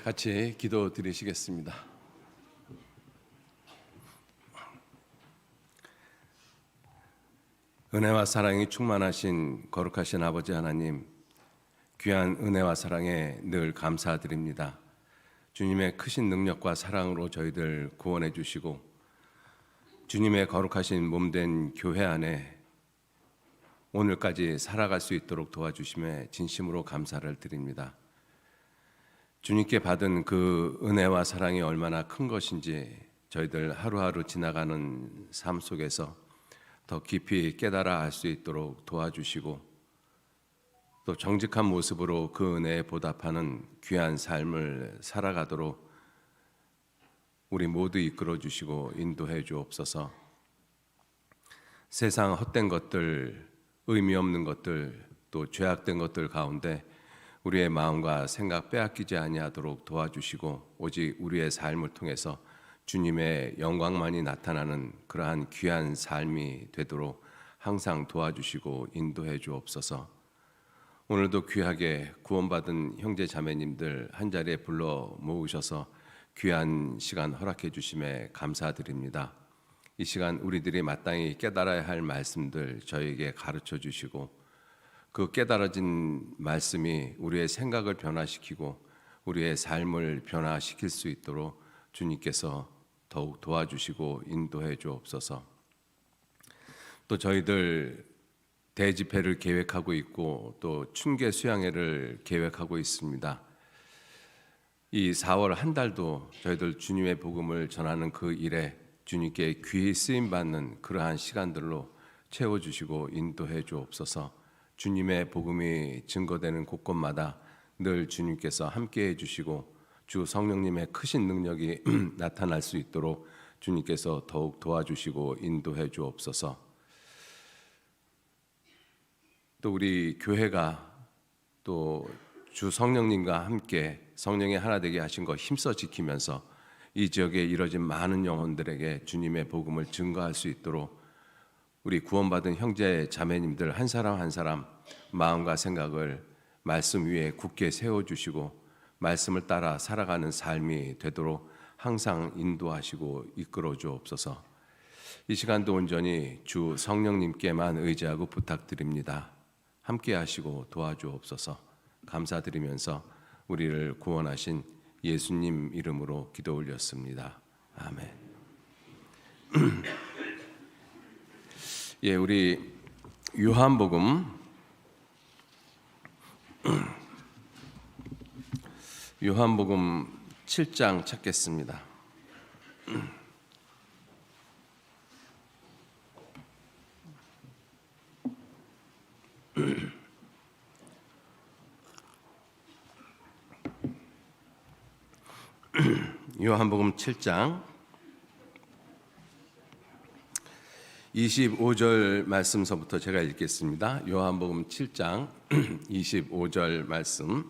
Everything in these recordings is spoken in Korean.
같이 기도 드리시겠습니다. 은혜와 사랑이 충만하신 거룩하신 아버지 하나님, 귀한 은혜와 사랑에 늘 감사드립니다. 주님의 크신 능력과 사랑으로 저희들 구원해 주시고 주님의 거룩하신 몸된 교회 안에 오늘까지 살아갈 수 있도록 도와주심에 진심으로 감사를 드립니다. 주님께 받은 그 은혜와 사랑이 얼마나 큰 것인지 저희들 하루하루 지나가는 삶 속에서 더 깊이 깨달아 알 수 있도록 도와주시고 또 정직한 모습으로 그 은혜에 보답하는 귀한 삶을 살아가도록 우리 모두 이끌어 주시고 인도해 주옵소서. 세상 헛된 것들, 의미 없는 것들, 또 죄악된 것들 가운데 우리의 마음과 생각 빼앗기지 아니하도록 도와주시고 오직 우리의 삶을 통해서 주님의 영광만이 나타나는 그러한 귀한 삶이 되도록 항상 도와주시고 인도해 주옵소서. 오늘도 귀하게 구원받은 형제 자매님들 한자리에 불러 모으셔서 귀한 시간 허락해 주심에 감사드립니다. 이 시간 우리들이 마땅히 깨달아야 할 말씀들 저에게 가르쳐 주시고 그 깨달아진 말씀이 우리의 생각을 변화시키고 우리의 삶을 변화시킬 수 있도록 주님께서 더욱 도와주시고 인도해 주옵소서. 또 저희들 대집회를 계획하고 있고 또 춘계 수양회를 계획하고 있습니다. 이 4월 한 달도 저희들 주님의 복음을 전하는 그 일에 주님께 귀히 쓰임받는 그러한 시간들로 채워주시고 인도해 주옵소서. 주님의 복음이 증거되는 곳곳마다 늘 주님께서 함께해 주시고 주 성령님의 크신 능력이 나타날 수 있도록 주님께서 더욱 도와주시고 인도해 주옵소서. 또 우리 교회가 또 주 성령님과 함께 성령의 하나 되게 하신 것 힘써 지키면서 이 지역에 이뤄진 많은 영혼들에게 주님의 복음을 증거할 수 있도록 우리 구원받은 형제 자매님들 한 사람 한 사람 마음과 생각을 말씀 위에 굳게 세워주시고 말씀을 따라 살아가는 삶이 되도록 항상 인도하시고 이끌어 주옵소서. 이 시간도 온전히 주 성령님께만 의지하고 부탁드립니다. 함께 하시고 도와주옵소서. 감사드리면서 우리를 구원하신 예수님 이름으로 기도 올렸습니다. 아멘. 우리 요한복음 7장 찾겠습니다. 요한복음 7장 25절 말씀서부터 제가 읽겠습니다. 요한복음 7장 25절 말씀.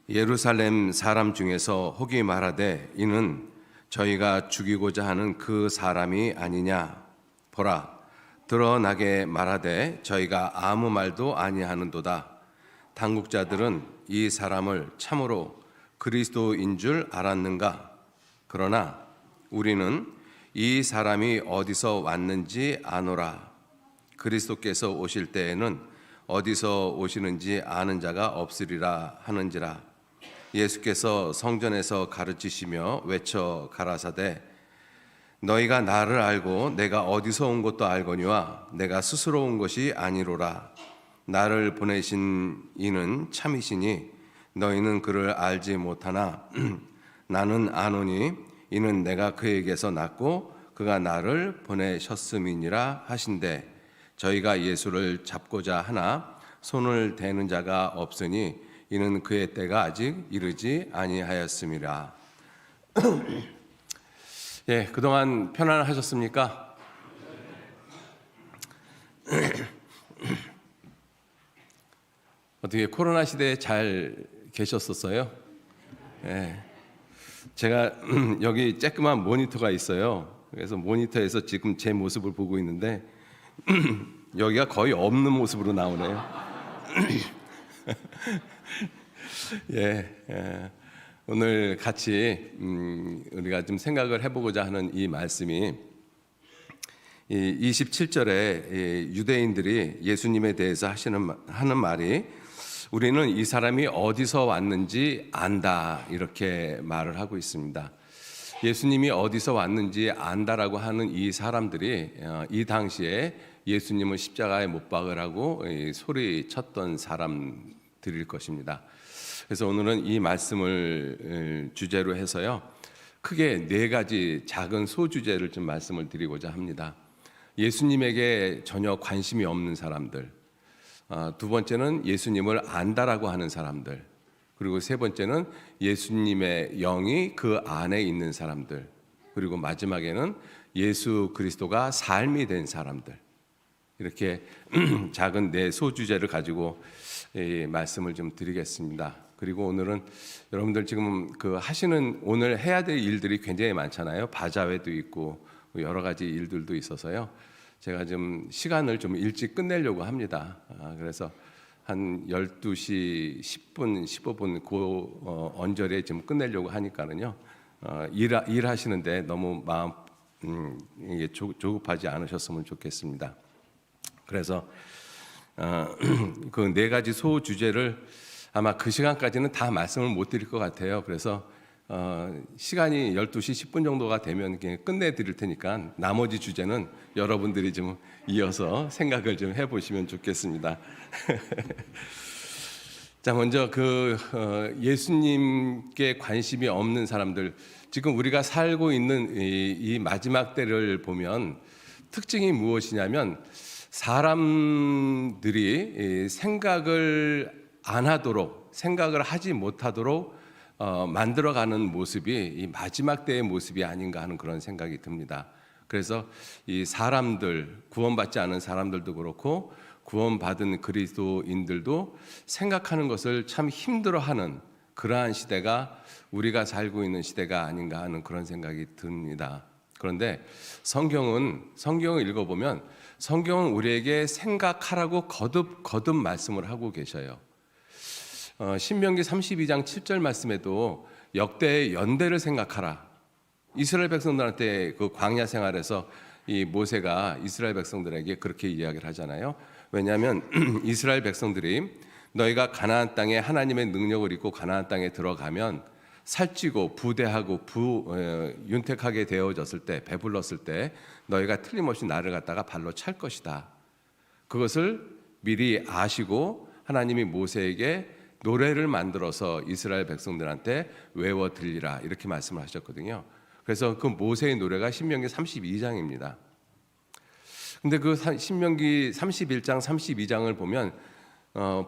예루살렘 사람 중에서 혹이 말하되 이는 저희가 죽이고자 하는 그 사람이 아니냐. 보라, 드러나게 말하되 저희가 아무 말도 아니하는도다. 당국자들은 이 사람을 참으로 그리스도인 줄 알았는가? 그러나 우리는 이 사람이 어디서 왔는지 아노라. 그리스도께서 오실 때에는 어디서 오시는지 아는 자가 없으리라 하는지라. 예수께서 성전에서 가르치시며 외쳐 가라사대 너희가 나를 알고 내가 어디서 온 것도 알거니와 내가 스스로 온 것이 아니로라. 나를 보내신 이는 참이시니 너희는 그를 알지 못하나 나는 아노니 이는 내가 그에게서 났고 그가 나를 보내셨음이니라 하신대 저희가 예수를 잡고자 하나 손을 대는 자가 없으니 이는 그의 때가 아직 이르지 아니하였음이라. 그동안 편안하셨습니까? 어떻게 코로나 시대에 잘 계셨었어요? 제가 여기 쬐끄만 모니터가 있어요. 그래서 모니터에서 지금 제 모습을 보고 있는데 여기가 거의 없는 모습으로 나오네요. 오늘 같이 우리가 좀 생각을 해보고자 하는 이 말씀이 이 27절에 유대인들이 예수님에 대해서 하는 말이 우리는 이 사람이 어디서 왔는지 안다 이렇게 말을 하고 있습니다. 예수님이 어디서 왔는지 안다라고 하는 이 사람들이 이 당시에 예수님을 십자가에 못 박으라고 소리쳤던 사람들일 것입니다. 그래서 오늘은 이 말씀을 주제로 해서요, 크게 네 가지 작은 소주제를 좀 말씀을 드리고자 합니다. 예수님에게 전혀 관심이 없는 사람들, 두 번째는 예수님을 안다라고 하는 사람들, 그리고 세 번째는 예수님의 영이 그 안에 있는 사람들, 그리고 마지막에는 예수 그리스도가 삶이 된 사람들, 이렇게 작은 네 소주제를 가지고 말씀을 좀 드리겠습니다. 그리고 오늘은 여러분들 지금 오늘 해야 될 일들이 굉장히 많잖아요. 바자회도 있고 여러 가지 일들도 있어서요, 제가 좀 시간을 좀 일찍 끝내려고 합니다. 그래서 한 12시 10분, 15분 언저리에 지금 끝내려고 하니까는요, 일하시는데 너무 마음 조급하지 않으셨으면 좋겠습니다. 그래서 그 네 가지 소주제를 아마 그 시간까지는 다 말씀을 못 드릴 것 같아요. 그래서 시간이 12시 10분 정도가 되면 끝내 드릴 테니까 나머지 주제는 여러분들이 좀 이어서 생각을 좀 해보시면 좋겠습니다. 자, 먼저 예수님께 관심이 없는 사람들, 지금 우리가 살고 있는 이 마지막 때를 보면 특징이 무엇이냐면, 사람들이 생각을 안 하도록, 생각을 하지 못하도록 만들어가는 모습이 이 마지막 때의 모습이 아닌가 하는 그런 생각이 듭니다. 그래서 이 사람들, 구원받지 않은 사람들도 그렇고 구원받은 그리스도인들도 생각하는 것을 참 힘들어하는 그러한 시대가 우리가 살고 있는 시대가 아닌가 하는 그런 생각이 듭니다. 그런데 성경을 읽어보면 성경은 우리에게 생각하라고 거듭 말씀을 하고 계셔요. 신명기 32장 7절 말씀에도 역대의 연대를 생각하라. 이스라엘 백성들한테 그 광야 생활에서 이 모세가 이스라엘 백성들에게 그렇게 이야기를 하잖아요. 왜냐하면 이스라엘 백성들이 너희가 가나안 땅에 하나님의 능력을 입고 가나안 땅에 들어가면 살찌고 부대하고 윤택하게 되어졌을 때, 배불렀을 때 너희가 틀림없이 나를 갖다가 발로 찰 것이다. 그것을 미리 아시고 하나님이 모세에게 노래를 만들어서 이스라엘 백성들한테 외워 들리라 이렇게 말씀을 하셨거든요. 그래서 그 모세의 노래가 신명기 32장입니다. 근데 그 신명기 31장 32장을 보면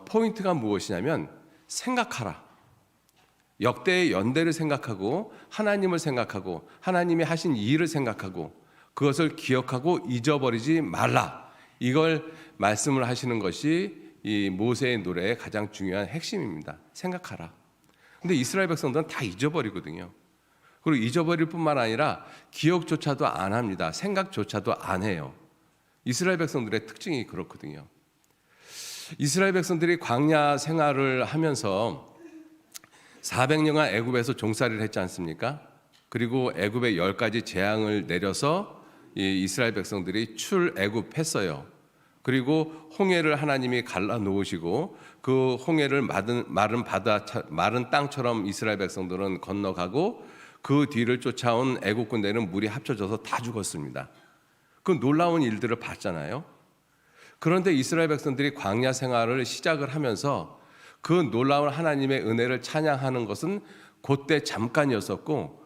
포인트가 무엇이냐면 생각하라. 역대의 연대를 생각하고 하나님을 생각하고 하나님이 하신 일을 생각하고 그것을 기억하고 잊어버리지 말라. 이걸 말씀을 하시는 것이 이 모세의 노래의 가장 중요한 핵심입니다. 생각하라. 근데 이스라엘 백성들은 다 잊어버리거든요. 그리고 잊어버릴 뿐만 아니라 기억조차도 안 합니다. 생각조차도 안 해요. 이스라엘 백성들의 특징이 그렇거든요. 이스라엘 백성들이 광야 생활을 하면서 400년간 애굽에서 종살이를 했지 않습니까? 그리고 애굽에 10가지 재앙을 내려서 이 이스라엘 백성들이 출애굽했어요. 그리고 홍해를 하나님이 갈라 놓으시고 그 홍해를 마른 땅처럼 이스라엘 백성들은 건너가고 그 뒤를 쫓아온 애국 군대는 물이 합쳐져서 다 죽었습니다. 그 놀라운 일들을 봤잖아요. 그런데 이스라엘 백성들이 광야 생활을 시작을 하면서 그 놀라운 하나님의 은혜를 찬양하는 것은 그때 잠깐이었었고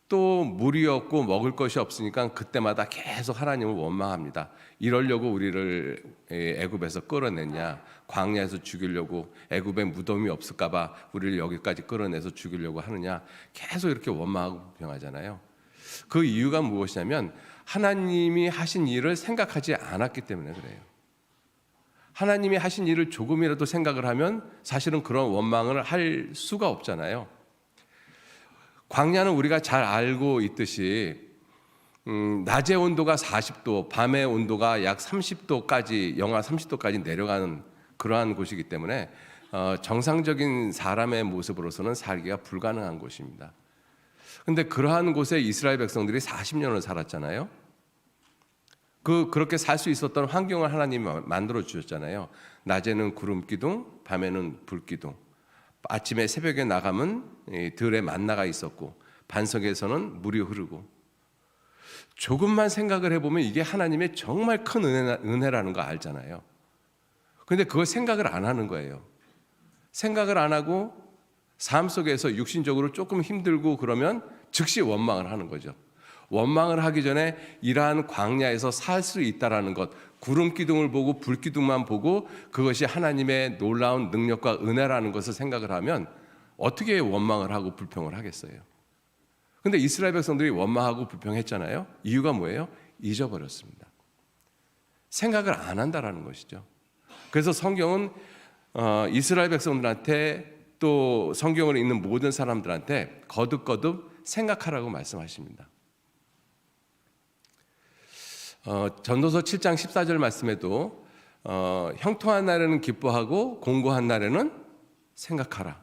또 물이 없고 먹을 것이 없으니까 그때마다 계속 하나님을 원망합니다. 이러려고 우리를 애굽에서 끌어냈냐, 광야에서 죽이려고, 애굽에 무덤이 없을까 봐 우리를 여기까지 끌어내서 죽이려고 하느냐, 계속 이렇게 원망하고 불평하잖아요. 그 이유가 무엇이냐면 하나님이 하신 일을 생각하지 않았기 때문에 그래요. 하나님이 하신 일을 조금이라도 생각을 하면 사실은 그런 원망을 할 수가 없잖아요. 광야는 우리가 잘 알고 있듯이 낮의 온도가 40도, 밤의 온도가 약 30도까지, 영하 30도까지 내려가는 그러한 곳이기 때문에 정상적인 사람의 모습으로서는 살기가 불가능한 곳입니다. 그런데 그러한 곳에 이스라엘 백성들이 40년을 살았잖아요. 그렇게 살 수 있었던 환경을 하나님이 만들어 주셨잖아요. 낮에는 구름 기둥, 밤에는 불 기둥. 아침에 새벽에 나가면 들에 만나가 있었고 반석에서는 물이 흐르고. 조금만 생각을 해보면 이게 하나님의 정말 큰 은혜라는 거 알잖아요. 그런데 그걸 생각을 안 하는 거예요. 생각을 안 하고 삶 속에서 육신적으로 조금 힘들고 그러면 즉시 원망을 하는 거죠. 원망을 하기 전에 이러한 광야에서 살 수 있다라는 것, 구름 기둥을 보고 불 기둥만 보고 그것이 하나님의 놀라운 능력과 은혜라는 것을 생각을 하면 어떻게 원망을 하고 불평을 하겠어요? 근데 이스라엘 백성들이 원망하고 불평했잖아요. 이유가 뭐예요? 잊어버렸습니다. 생각을 안 한다라는 것이죠. 그래서 성경은 이스라엘 백성들한테 또 성경을 읽는 모든 사람들한테 거듭거듭 생각하라고 말씀하십니다. 전도서 7장 14절 말씀에도 형통한 날에는 기뻐하고 공고한 날에는 생각하라.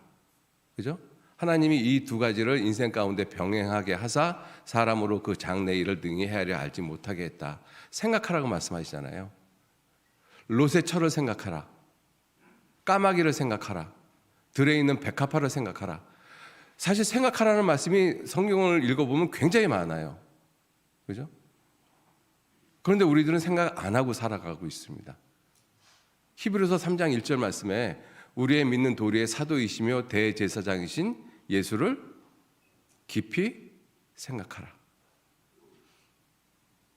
그죠? 하나님이 이 두 가지를 인생 가운데 병행하게 하사 사람으로 그 장래 일을 능히 헤아려 알지 못하게 했다. 생각하라고 말씀하시잖아요. 롯의 철을 생각하라. 까마귀를 생각하라. 들에 있는 백합화를 생각하라. 사실 생각하라는 말씀이 성경을 읽어보면 굉장히 많아요. 그죠? 그런데 우리들은 생각 안 하고 살아가고 있습니다. 히브리서 3장 1절 말씀에 우리의 믿는 도리의 사도이시며 대제사장이신 예수를 깊이 생각하라.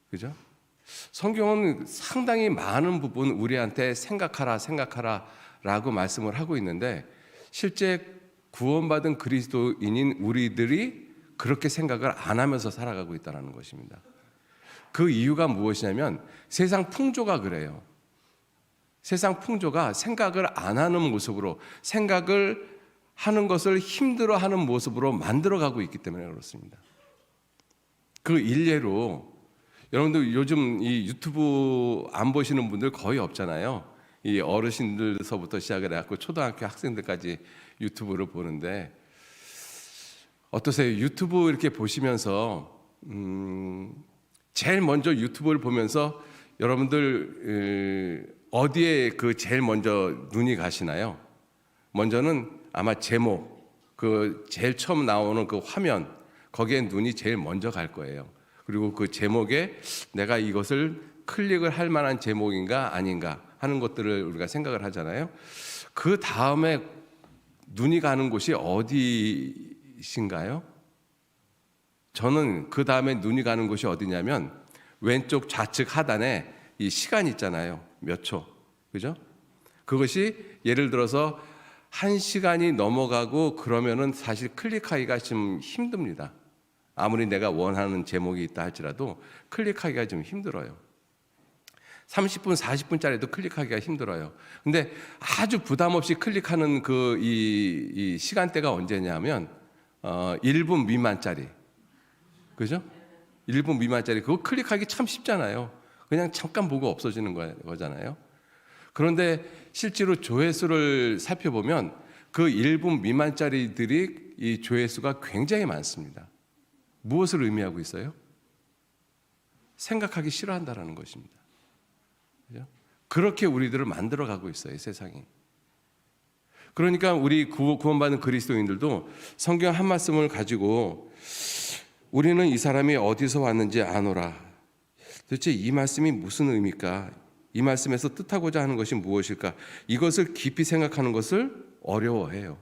그죠? 성경은 상당히 많은 부분 우리한테 생각하라 라고 말씀을 하고 있는데 실제 구원받은 그리스도인인 우리들이 그렇게 생각을 안 하면서 살아가고 있다는 것입니다. 그 이유가 무엇이냐면 세상 풍조가 그래요. 세상 풍조가 생각을 안 하는 모습으로, 생각을 하는 것을 힘들어하는 모습으로 만들어가고 있기 때문에 그렇습니다. 그 일례로 여러분들 요즘 이 유튜브 안 보시는 분들 거의 없잖아요. 이 어르신들서부터 시작을 해갖고 초등학교 학생들까지 유튜브를 보는데 어떠세요? 유튜브 이렇게 보시면서 제일 먼저 유튜브를 보면서 여러분들 어디에 그 제일 먼저 눈이 가시나요? 먼저는 아마 제목, 그 제일 처음 나오는 그 화면, 거기에 눈이 제일 먼저 갈 거예요. 그리고 그 제목에 내가 이것을 클릭을 할 만한 제목인가 아닌가 하는 것들을 우리가 생각을 하잖아요. 그 다음에 눈이 가는 곳이 어디신가요? 저는 그 다음에 눈이 가는 곳이 어디냐면 왼쪽 좌측 하단에 이 시간 있잖아요. 몇 초. 그죠? 그것이 예를 들어서 1시간이 넘어가고 그러면은 사실 클릭하기가 좀 힘듭니다. 아무리 내가 원하는 제목이 있다 할지라도 클릭하기가 좀 힘들어요. 30분, 40분짜리도 클릭하기가 힘들어요. 근데 아주 부담 없이 클릭하는 이 시간대가 언제냐면 1분 미만짜리. 그죠? 1분 미만짜리 그거 클릭하기 참 쉽잖아요. 그냥 잠깐 보고 없어지는 거잖아요. 그런데 실제로 조회수를 살펴보면 그 1분 미만짜리들이 이 조회수가 굉장히 많습니다. 무엇을 의미하고 있어요? 생각하기 싫어한다라는 것입니다. 그죠? 그렇게 우리들을 만들어가고 있어요, 세상이. 그러니까 우리 구원받은 그리스도인들도 성경 한 말씀을 가지고 우리는 이 사람이 어디서 왔는지 아노라. 도대체 이 말씀이 무슨 의미일까? 이 말씀에서 뜻하고자 하는 것이 무엇일까? 이것을 깊이 생각하는 것을 어려워해요.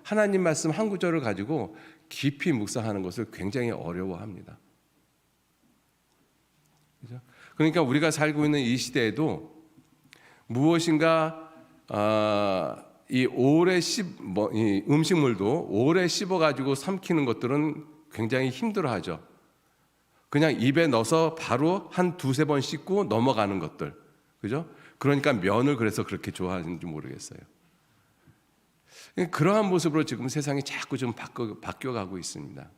하나님 말씀 한 구절을 가지고 깊이 묵상하는 것을 굉장히 어려워합니다. 그렇죠? 그러니까 우리가 살고 있는 이 시대에도 무엇인가 이 음식물도 오래 씹어가지고 삼키는 것들은 굉장히 힘들어하죠. 그냥 입에 넣어서 바로 한 두세 번 씹고 넘어가는 것들. 그죠? 그러니까 면을 그래서 그렇게 좋아하는지 모르겠어요. 그러한 모습으로 지금 세상이 자꾸 좀 바뀌어가고 있습니다.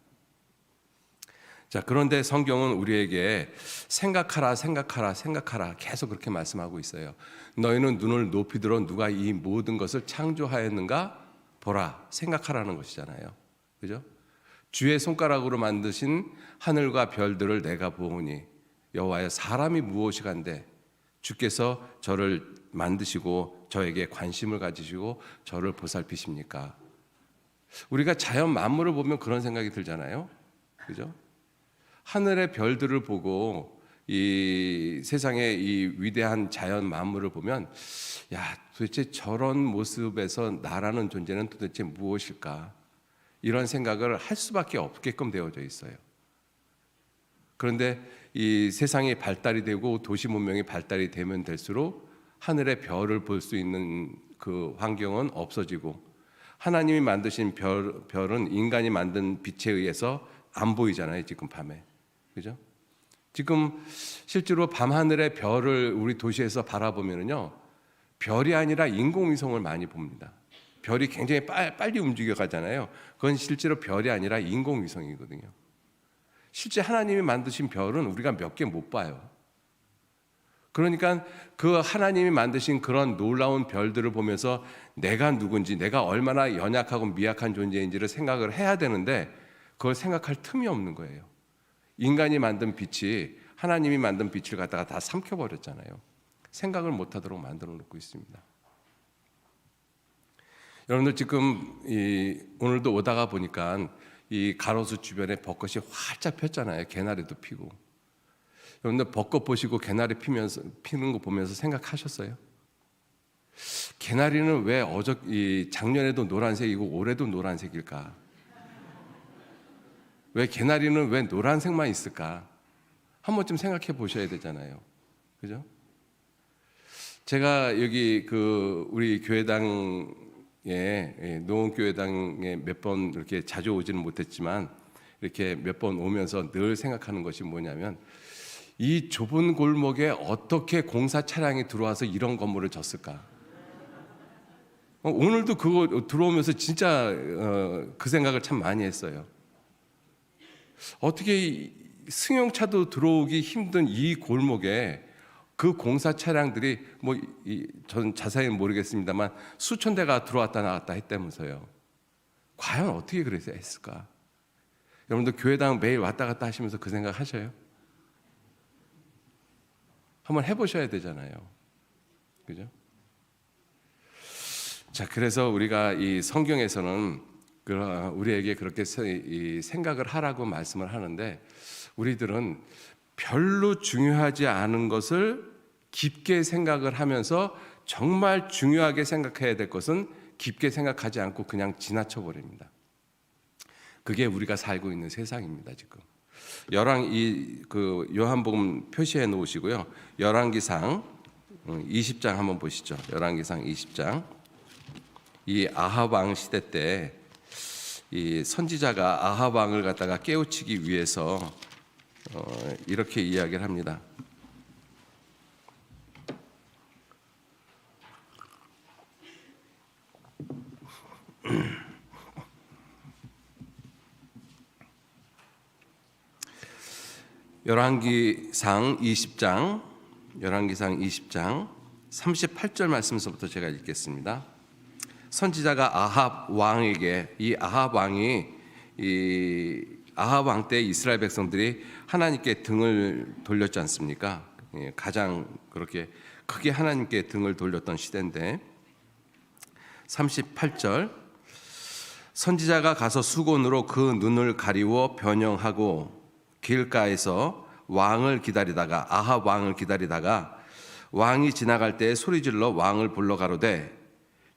자, 그런데 성경은 우리에게 생각하라, 생각하라, 생각하라 계속 그렇게 말씀하고 있어요. 너희는 눈을 높이 들어 누가 이 모든 것을 창조하였는가 보라, 생각하라는 것이잖아요. 그죠? 주의 손가락으로 만드신 하늘과 별들을 내가 보오니 여호와여, 사람이 무엇이간데 주께서 저를 만드시고 저에게 관심을 가지시고 저를 보살피십니까? 우리가 자연 만물을 보면 그런 생각이 들잖아요. 그죠? 하늘의 별들을 보고 이 세상의 이 위대한 자연 만물을 보면, 야, 도대체 저런 모습에서 나라는 존재는 도대체 무엇일까? 이런 생각을 할 수밖에 없게끔 되어져 있어요. 그런데 이 세상이 발달이 되고 도시 문명이 발달이 되면 될수록 하늘의 별을 볼 수 있는 그 환경은 없어지고, 하나님이 만드신 별은 인간이 만든 빛에 의해서 안 보이잖아요, 지금 밤에. 그죠? 지금 실제로 밤하늘의 별을 우리 도시에서 바라보면요, 별이 아니라 인공위성을 많이 봅니다. 별이 굉장히 빨리 움직여 가잖아요. 그건 실제로 별이 아니라 인공위성이거든요. 실제 하나님이 만드신 별은 우리가 몇 개 못 봐요. 그러니까 그 하나님이 만드신 그런 놀라운 별들을 보면서 내가 누군지, 내가 얼마나 연약하고 미약한 존재인지를 생각을 해야 되는데 그걸 생각할 틈이 없는 거예요. 인간이 만든 빛이 하나님이 만든 빛을 갖다가 다 삼켜버렸잖아요. 생각을 못하도록 만들어 놓고 있습니다. 여러분들 지금 오늘도 오다가 보니까 이 가로수 주변에 벚꽃이 활짝 폈잖아요. 개나리도 피고. 여러분들 벚꽃 보시고 개나리 피는 거 보면서 생각하셨어요? 개나리는 왜 작년에도 노란색이고 올해도 노란색일까? 왜 개나리는 왜 노란색만 있을까? 한 번쯤 생각해 보셔야 되잖아요. 그죠? 제가 여기 우리 교회당에, 노원교회당에 몇 번 이렇게 자주 오지는 못했지만 이렇게 몇 번 오면서 늘 생각하는 것이 뭐냐면, 이 좁은 골목에 어떻게 공사 차량이 들어와서 이런 건물을 졌을까? 오늘도 그거 들어오면서 진짜 그 생각을 참 많이 했어요. 어떻게 승용차도 들어오기 힘든 이 골목에 그 공사 차량들이 저는 자세히는 모르겠습니다만 수천 대가 들어왔다 나갔다 했다면서요. 과연 어떻게 그래서 했을까? 여러분들 교회당 매일 왔다 갔다 하시면서 그 생각 하셔요? 한번 해보셔야 되잖아요. 그죠? 자, 그래서 우리가 이 성경에서는 우리에게 그렇게 생각을 하라고 말씀을 하는데, 우리들은 별로 중요하지 않은 것을 깊게 생각을 하면서 정말 중요하게 생각해야 될 것은 깊게 생각하지 않고 그냥 지나쳐 버립니다. 그게 우리가 살고 있는 세상입니다. 지금 요한복음 표시해 놓으시고요. 열왕기상 20장 한번 보시죠. 열왕기상 20장. 이 아합 왕 시대 때 이 선지자가 아합 왕을 갖다가 깨우치기 위해서 이렇게 이야기를 합니다. 열왕기상 20장 38절 말씀서부터 제가 읽겠습니다. 선지자가 아합 왕에게, 이 아합 왕이 아합 왕 때 이스라엘 백성들이 하나님께 등을 돌렸지 않습니까? 가장 그렇게 크게 하나님께 등을 돌렸던 시대인데, 38절, 선지자가 가서 수건으로 그 눈을 가리워 변형하고 길가에서 아합 왕을 기다리다가 왕이 지나갈 때 소리질러 왕을 불러 가로되,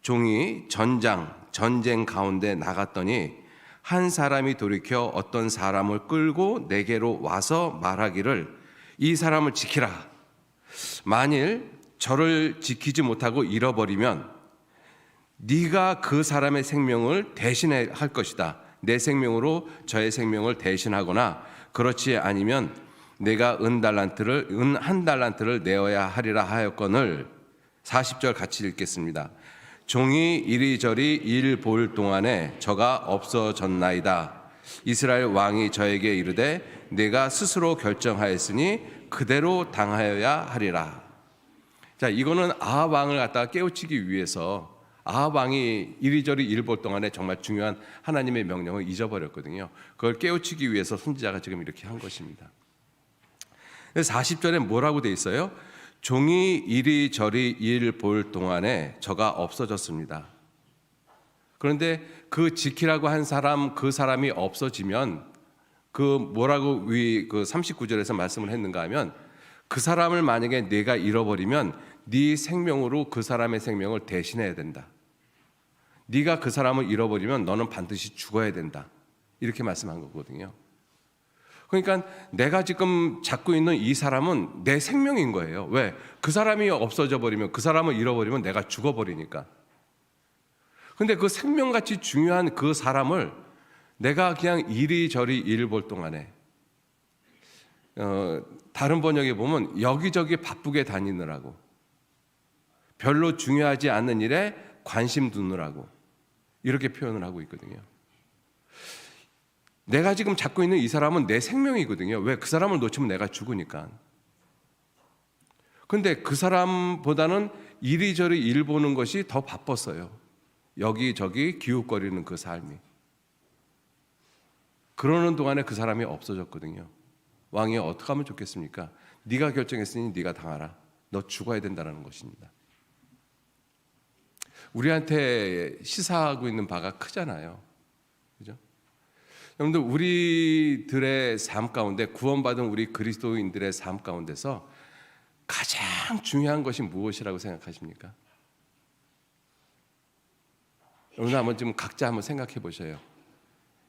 종이 전쟁 가운데 나갔더니 한 사람이 돌이켜 어떤 사람을 끌고 내게로 와서 말하기를, 이 사람을 지키라. 만일 저를 지키지 못하고 잃어버리면 네가 그 사람의 생명을 대신해 할 것이다. 내 생명으로 저의 생명을 대신하거나 그렇지 아니면 내가 은 한 달란트를 내어야 하리라 하였거늘. 40절 같이 읽겠습니다. 종이 이리저리 일 볼 동안에 저가 없어졌나이다. 이스라엘 왕이 저에게 이르되 내가 스스로 결정하였으니 그대로 당하여야 하리라. 자, 이거는 아합 왕을 갖다가 깨우치기 위해서 아합 왕이 이리저리 일 볼 동안에 정말 중요한 하나님의 명령을 잊어버렸거든요. 그걸 깨우치기 위해서 선지자가 지금 이렇게 한 것입니다. 40절에 뭐라고 돼 있어요? 종이 이리저리 일 볼 동안에 저가 없어졌습니다. 그런데 그 지키라고 한 사람, 그 사람이 없어지면 그 뭐라고 그 39절에서 말씀을 했는가 하면 그 사람을 만약에 내가 잃어버리면 네 생명으로 그 사람의 생명을 대신해야 된다. 네가 그 사람을 잃어버리면 너는 반드시 죽어야 된다. 이렇게 말씀한 거거든요. 그러니까 내가 지금 잡고 있는 이 사람은 내 생명인 거예요. 왜? 그 사람이 없어져 버리면, 그 사람을 잃어버리면 내가 죽어버리니까. 근데 그 생명같이 중요한 그 사람을 내가 그냥 이리저리 일 볼 동안에 다른 번역에 보면 여기저기 바쁘게 다니느라고, 별로 중요하지 않는 일에 관심 두느라고 이렇게 표현을 하고 있거든요. 내가 지금 잡고 있는 이 사람은 내 생명이거든요. 왜? 그 사람을 놓치면 내가 죽으니까. 근데 그 사람보다는 이리저리 일 보는 것이 더 바빴어요. 여기저기 기웃거리는 그 삶이. 그러는 동안에 그 사람이 없어졌거든요. 왕이 어떻게 하면 좋겠습니까? 네가 결정했으니 네가 당하라. 너 죽어야 된다는 것입니다. 우리한테 시사하고 있는 바가 크잖아요. 그죠? 여러분들, 우리들의 삶 가운데, 구원받은 우리 그리스도인들의 삶 가운데서 가장 중요한 것이 무엇이라고 생각하십니까? 여러분, 한번 좀 각자 한번 생각해 보셔요.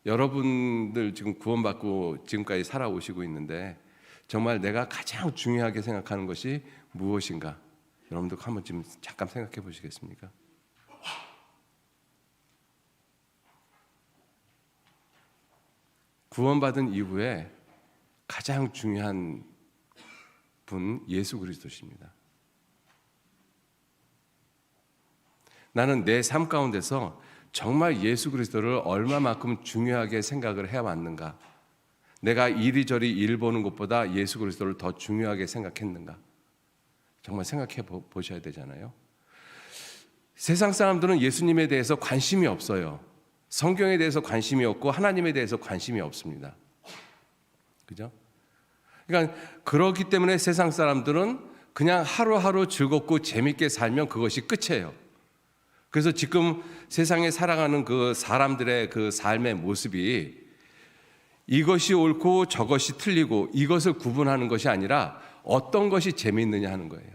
여러분들 지금 구원받고 지금까지 살아오시고 있는데 정말 내가 가장 중요하게 생각하는 것이 무엇인가? 여러분들 한번 지금 잠깐 생각해 보시겠습니까? 구원받은 이후에 가장 중요한 분, 예수 그리스도십니다. 나는 내 삶 가운데서 정말 예수 그리스도를 얼마만큼 중요하게 생각을 해왔는가? 내가 이리저리 일 보는 것보다 예수 그리스도를 더 중요하게 생각했는가? 정말 생각해 보셔야 되잖아요. 세상 사람들은 예수님에 대해서 관심이 없어요. 성경에 대해서 관심이 없고 하나님에 대해서 관심이 없습니다. 그죠? 그러니까 그렇기 때문에 세상 사람들은 그냥 하루하루 즐겁고 재밌게 살면 그것이 끝이에요. 그래서 지금 세상에 살아가는 그 사람들의 그 삶의 모습이 이것이 옳고 저것이 틀리고 이것을 구분하는 것이 아니라 어떤 것이 재미있느냐 하는 거예요.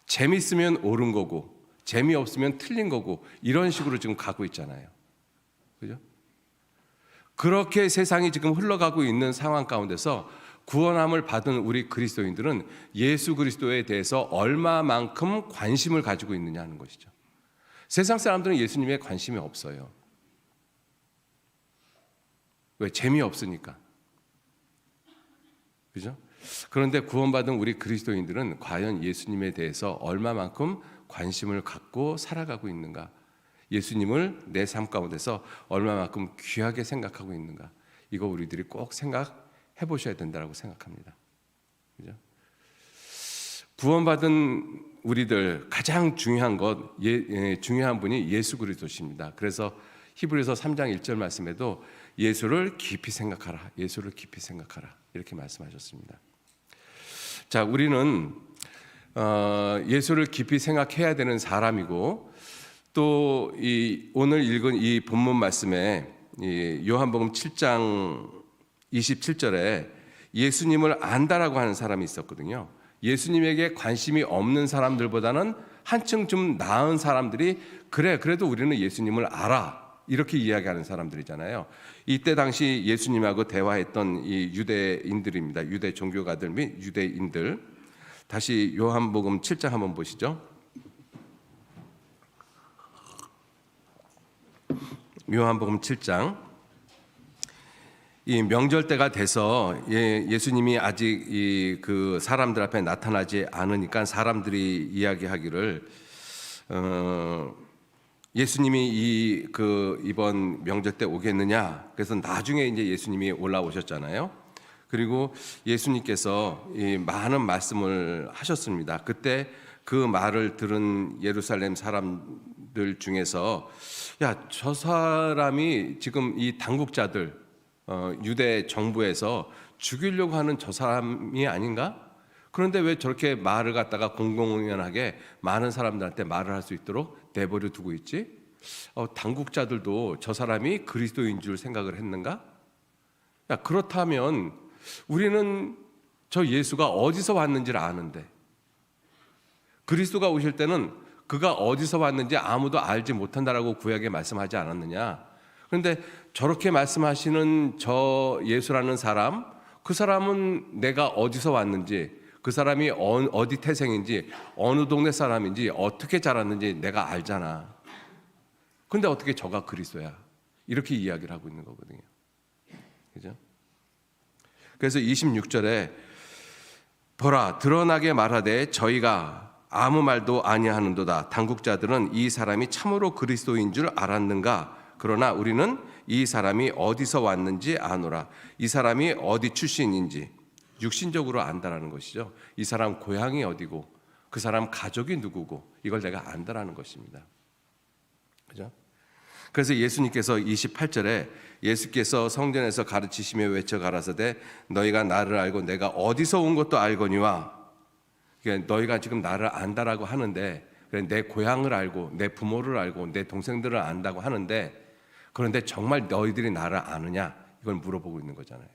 재미있으면 옳은 거고 재미없으면 틀린 거고 이런 식으로 지금 가고 있잖아요. 그죠? 그렇게 세상이 지금 흘러가고 있는 상황 가운데서 구원함을 받은 우리 그리스도인들은 예수 그리스도에 대해서 얼마만큼 관심을 가지고 있느냐 하는 것이죠. 세상 사람들은 예수님에 관심이 없어요. 왜? 재미없으니까. 그죠? 그런데 구원받은 우리 그리스도인들은 과연 예수님에 대해서 얼마만큼 관심을 갖고 살아가고 있는가? 예수님을 내 삶 가운데서 얼마만큼 귀하게 생각하고 있는가? 이거 우리들이 꼭 생각해 보셔야 된다고 생각합니다. 그죠? 구원받은 우리들 가장 중요한 중요한 분이 예수 그리스도십니다. 그래서 히브리서 3장 1절 말씀에도 예수를 깊이 생각하라. 예수를 깊이 생각하라. 이렇게 말씀하셨습니다. 자, 우리는 예수를 깊이 생각해야 되는 사람이고 또 이 오늘 읽은 이 본문 말씀에 요한복음 7장 27절에 예수님을 안다라고 하는 사람이 있었거든요. 예수님에게 관심이 없는 사람들보다는 한층 좀 나은 사람들이 그래도 우리는 예수님을 알아 이렇게 이야기하는 사람들이잖아요. 이때 당시 예수님하고 대화했던 이 유대인들입니다. 유대 종교가들 및 유대인들. 다시 요한복음 7장 한번 보시죠. 요한복음 7장. 이 명절 때가 돼서 예수님이 아직 그 사람들 앞에 나타나지 않으니까 사람들이 이야기하기를 예수님이 이번 명절 때 오겠느냐? 그래서 나중에 이제 예수님이 올라오셨잖아요. 그리고 예수님께서 이 많은 말씀을 하셨습니다. 그때 그 말을 들은 예루살렘 사람들 중에서 야, 저 사람이 지금 이 당국자들 유대 정부에서 죽이려고 하는 저 사람이 아닌가? 그런데 왜 저렇게 말을 갖다가 공공연하게 많은 사람들한테 말을 할 수 있도록 내버려 두고 있지? 당국자들도 저 사람이 그리스도인 줄 생각을 했는가? 야, 그렇다면 우리는 저 예수가 어디서 왔는지를 아는데, 그리스도가 오실 때는 그가 어디서 왔는지 아무도 알지 못한다라고 구약에 말씀하지 않았느냐? 그런데 저렇게 말씀하시는 저 예수라는 사람, 그 사람은 내가 어디서 왔는지, 그 사람이 어디 태생인지, 어느 동네 사람인지, 어떻게 자랐는지 내가 알잖아. 근데 어떻게 저가 그리스도야? 이렇게 이야기를 하고 있는 거거든요. 그죠? 그래서 26절에 보라, 드러나게 말하되 저희가 아무 말도 아니하는도다. 당국자들은 이 사람이 참으로 그리스도인 줄 알았는가? 그러나 우리는 이 사람이 어디서 왔는지 아노라. 이 사람이 어디 출신인지 육신적으로 안다라는 것이죠. 이 사람 고향이 어디고 그 사람 가족이 누구고 이걸 내가 안다라는 것입니다. 그죠? 그래서 예수님께서 28절에 예수께서 성전에서 가르치시며 외쳐 가라사대 너희가 나를 알고 내가 어디서 온 것도 알거니와. 그러니까 너희가 지금 나를 안다라고 하는데 내 고향을 알고 내 부모를 알고 내 동생들을 안다고 하는데 그런데 정말 너희들이 나를 아느냐? 이걸 물어보고 있는 거잖아요.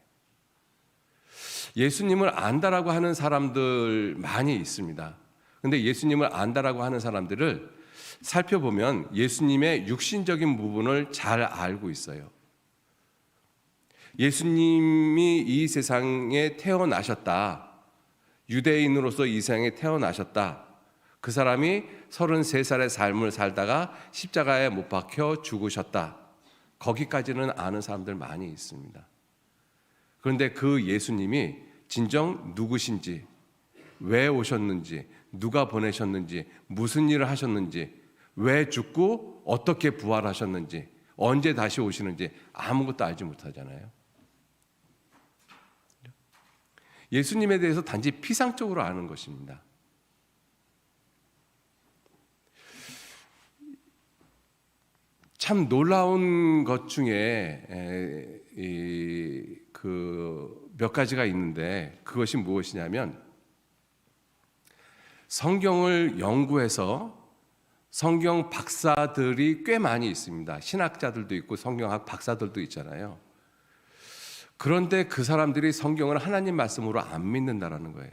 예수님을 안다라고 하는 사람들 많이 있습니다. 그런데 예수님을 안다라고 하는 사람들을 살펴보면 예수님의 육신적인 부분을 잘 알고 있어요. 예수님이 이 세상에 태어나셨다. 유대인으로서 이 세상에 태어나셨다. 그 사람이 33살의 삶을 살다가 십자가에 못 박혀 죽으셨다. 거기까지는 아는 사람들 많이 있습니다. 그런데 그 예수님이 진정 누구신지, 왜 오셨는지, 누가 보내셨는지, 무슨 일을 하셨는지, 왜 죽고 어떻게 부활하셨는지, 언제 다시 오시는지 아무것도 알지 못하잖아요. 예수님에 대해서 단지 피상적으로 아는 것입니다. 참 놀라운 것 중에 몇 가지가 있는데 그것이 무엇이냐면 성경을 연구해서 성경 박사들이 꽤 많이 있습니다. 신학자들도 있고 성경학 박사들도 있잖아요. 그런데 그 사람들이 성경을 하나님 말씀으로 안 믿는다라는 거예요.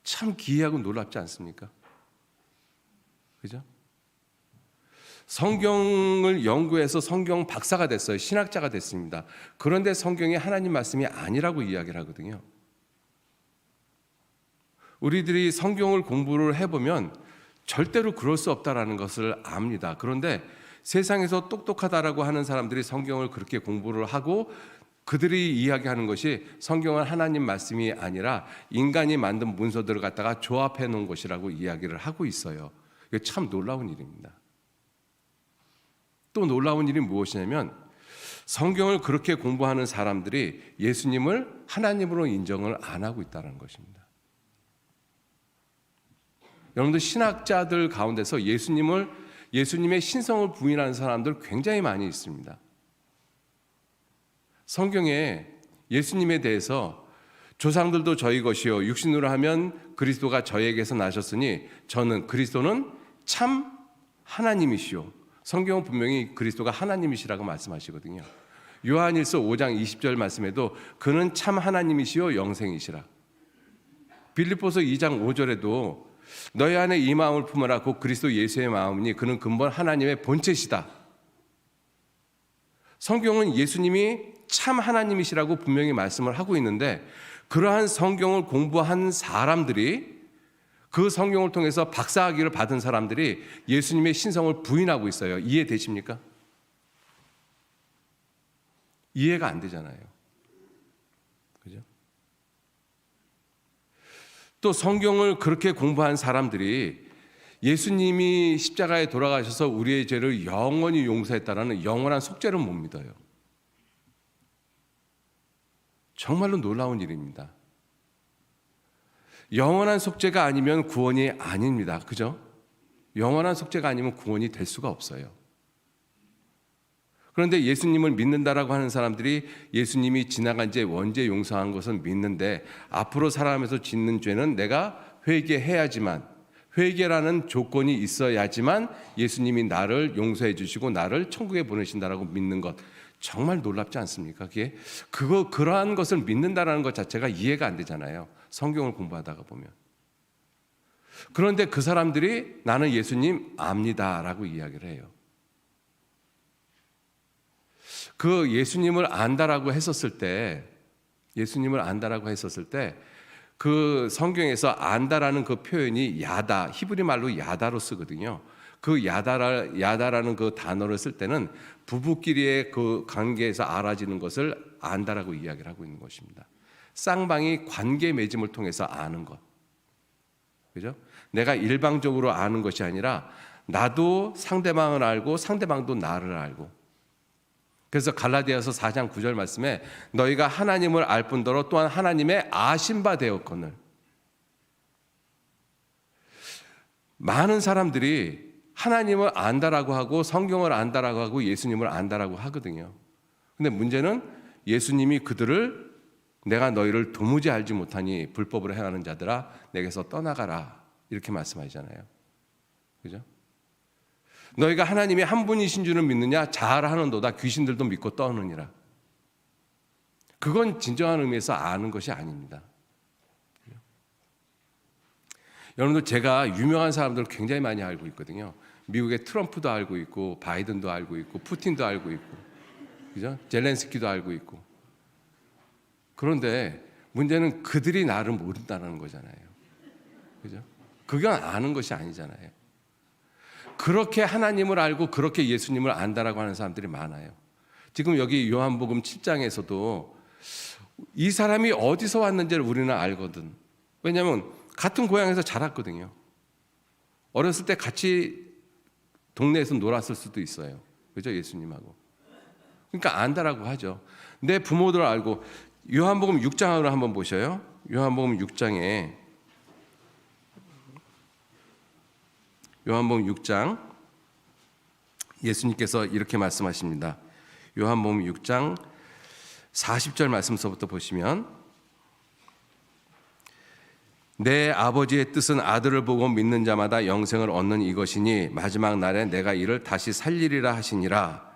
참 기이하고 놀랍지 않습니까? 그죠? 성경을 연구해서 성경 박사가 됐어요. 신학자가 됐습니다. 그런데 성경이 하나님 말씀이 아니라고 이야기를 하거든요. 우리들이 성경을 공부를 해보면 절대로 그럴 수 없다라는 것을 압니다. 그런데 세상에서 똑똑하다라고 하는 사람들이 성경을 그렇게 공부를 하고 그들이 이야기하는 것이 성경은 하나님 말씀이 아니라 인간이 만든 문서들을 갖다가 조합해 놓은 것이라고 이야기를 하고 있어요. 이게 참 놀라운 일입니다. 또 놀라운 일이 무엇이냐면 성경을 그렇게 공부하는 사람들이 예수님을 하나님으로 인정을 안 하고 있다는 것입니다. 여러분들 신학자들 가운데서 예수님의 신성을 부인하는 사람들 굉장히 많이 있습니다. 성경에 예수님에 대해서 조상들도 저희 것이요 육신으로 하면 그리스도가 저에게서 나셨으니 저는 그리스도는 참 하나님이시요. 성경은 분명히 그리스도가 하나님이시라고 말씀하시거든요. 요한일서 5장 20절 말씀에도 그는 참 하나님이시요 영생이시라. 빌립보서 2장 5절에도 너희 안에 이 마음을 품으라 곧 그리스도 예수의 마음이니 그는 근본 하나님의 본체시다. 성경은 예수님이 참 하나님이시라고 분명히 말씀을 하고 있는데 그러한 성경을 공부한 사람들이 그 성경을 통해서 박사학위를 받은 사람들이 예수님의 신성을 부인하고 있어요. 이해되십니까? 이해가 안 되잖아요. 그죠? 또 성경을 그렇게 공부한 사람들이 예수님이 십자가에 돌아가셔서 우리의 죄를 영원히 용서했다라는 영원한 속죄를 못 믿어요. 정말로 놀라운 일입니다. 영원한 속죄가 아니면 구원이 아닙니다. 그죠? 영원한 속죄가 아니면 구원이 될 수가 없어요. 그런데 예수님을 믿는다라고 하는 사람들이 예수님이 지나간 죄 원죄 용서한 것은 믿는데 앞으로 살아가면서 짓는 죄는 내가 회개해야지만, 회개라는 조건이 있어야지만 예수님이 나를 용서해 주시고 나를 천국에 보내신다라고 믿는 것, 정말 놀랍지 않습니까? 그러한 것을 믿는다라는 것 자체가 이해가 안 되잖아요. 성경을 공부하다가 보면. 그런데 그 사람들이 나는 예수님 압니다라고 이야기를 해요. 그 예수님을 안다라고 했었을 때, 그 성경에서 안다라는 그 표현이 야다, 히브리 말로 야다로 쓰거든요. 그 야다라는 그 단어를 쓸 때는 부부끼리의 그 관계에서 알아지는 것을 안다라고 이야기를 하고 있는 것입니다. 쌍방이 관계 맺음을 통해서 아는 것. 그죠? 내가 일방적으로 아는 것이 아니라 나도 상대방을 알고 상대방도 나를 알고. 그래서 갈라디아서 4장 9절 말씀에 너희가 하나님을 알 뿐더러 또한 하나님의 아신 바 되었거늘. 많은 사람들이 하나님을 안다라고 하고 성경을 안다라고 하고 예수님을 안다라고 하거든요. 근데 문제는 예수님이 그들을 내가 너희를 도무지 알지 못하니 불법으로 행하는 자들아 내게서 떠나가라 이렇게 말씀하시잖아요. 그죠? 너희가 하나님이 한 분이신 줄은 믿느냐? 잘하는도다 귀신들도 믿고 떠느니라. 그건 진정한 의미에서 아는 것이 아닙니다. 여러분들 제가 유명한 사람들을 굉장히 많이 알고 있거든요. 미국의 트럼프도 알고 있고 바이든도 알고 있고 푸틴도 알고 있고 그죠? 젤렌스키도 알고 있고. 그런데 문제는 그들이 나를 모른다는 거잖아요. 그죠? 그건 아는 것이 아니잖아요. 그렇게 하나님을 알고 그렇게 예수님을 안다라고 하는 사람들이 많아요. 지금 여기 요한복음 7장에서도 이 사람이 어디서 왔는지를 우리는 알거든. 왜냐하면 같은 고향에서 자랐거든요. 어렸을 때 같이 동네에서 놀았을 수도 있어요. 그죠? 예수님하고. 그러니까 안다라고 하죠. 내 부모들을 알고. 요한복음 6장으로 한번 보셔요. 요한복음 6장 예수님께서 이렇게 말씀하십니다. 요한복음 6장 40절 말씀서부터 보시면 내 아버지의 뜻은 아들을 보고 믿는 자마다 영생을 얻는 이것이니 마지막 날에 내가 이를 다시 살리리라 하시니라.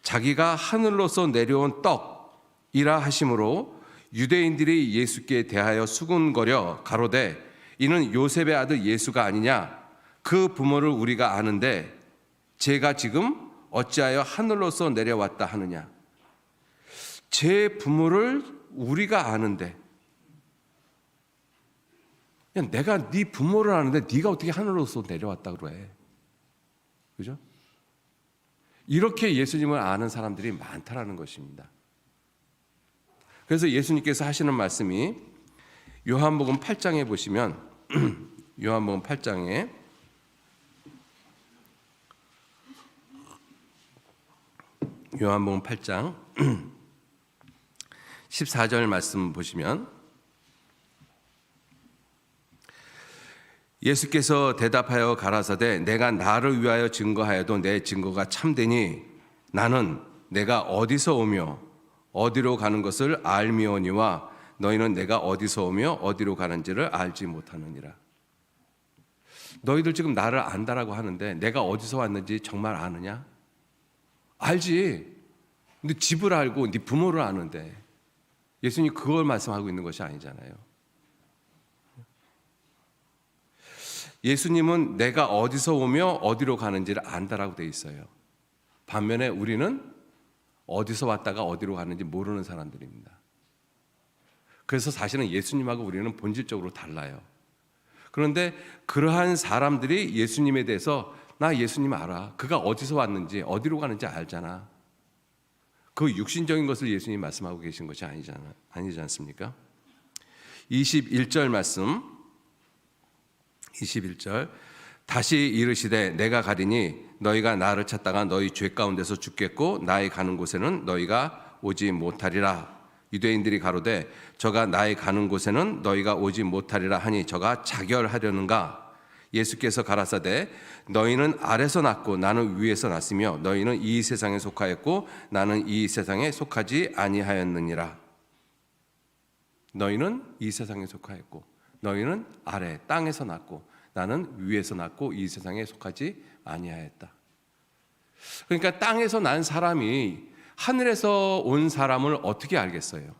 자기가 하늘로서 내려온 떡이라 하심으로 유대인들이 예수께 대하여 수군거려 가로되 이는 요셉의 아들 예수가 아니냐. 그 부모를 우리가 아는데 제가 지금 어찌하여 하늘로서 내려왔다 하느냐. 제 부모를 우리가 아는데 내가 네 부모를 아는데 네가 어떻게 하늘로서 내려왔다 그래. 그죠? 이렇게 예수님을 아는 사람들이 많다라는 것입니다. 그래서 예수님께서 하시는 말씀이 요한복음 8장에 보시면 요한복음 8장 14절 말씀 보시면 예수께서 대답하여 가라사대 내가 나를 위하여 증거하여도 내 증거가 참되니 나는 내가 어디서 오며 어디로 가는 것을 알미오니와 너희는 내가 어디서 오며 어디로 가는지를 알지 못하느니라. 너희들 지금 나를 안다라고 하는데 내가 어디서 왔는지 정말 아느냐? 알지. 근데 집을 알고 네 부모를 아는데 예수님이 그걸 말씀하고 있는 것이 아니잖아요. 예수님은 내가 어디서 오며 어디로 가는지를 안다라고 돼 있어요. 반면에 우리는 어디서 왔다가 어디로 가는지 모르는 사람들입니다. 그래서 사실은 예수님하고 우리는 본질적으로 달라요. 그런데 그러한 사람들이 예수님에 대해서 나 예수님 알아. 그가 어디서 왔는지 어디로 가는지 알잖아. 그 육신적인 것을 예수님이 말씀하고 계신 것이 아니지 않습니까? 21절 말씀 21절 다시 이르시되 내가 가리니 너희가 나를 찾다가 너희 죄 가운데서 죽겠고 나의 가는 곳에는 너희가 오지 못하리라. 유대인들이 가로되 저가 나의 가는 곳에는 너희가 오지 못하리라 하니 저가 자결하려는가? 예수께서 가라사대 너희는 아래서 났고 나는 위에서 났으며 너희는 이 세상에 속하였고 나는 이 세상에 속하지 아니하였느니라. 너희는 이 세상에 속하였고 너희는 아래 땅에서 났고 나는 위에서 났고 이 세상에 속하지 아니하였다. 그러니까 땅에서 난 사람이 하늘에서 온 사람을 어떻게 알겠어요?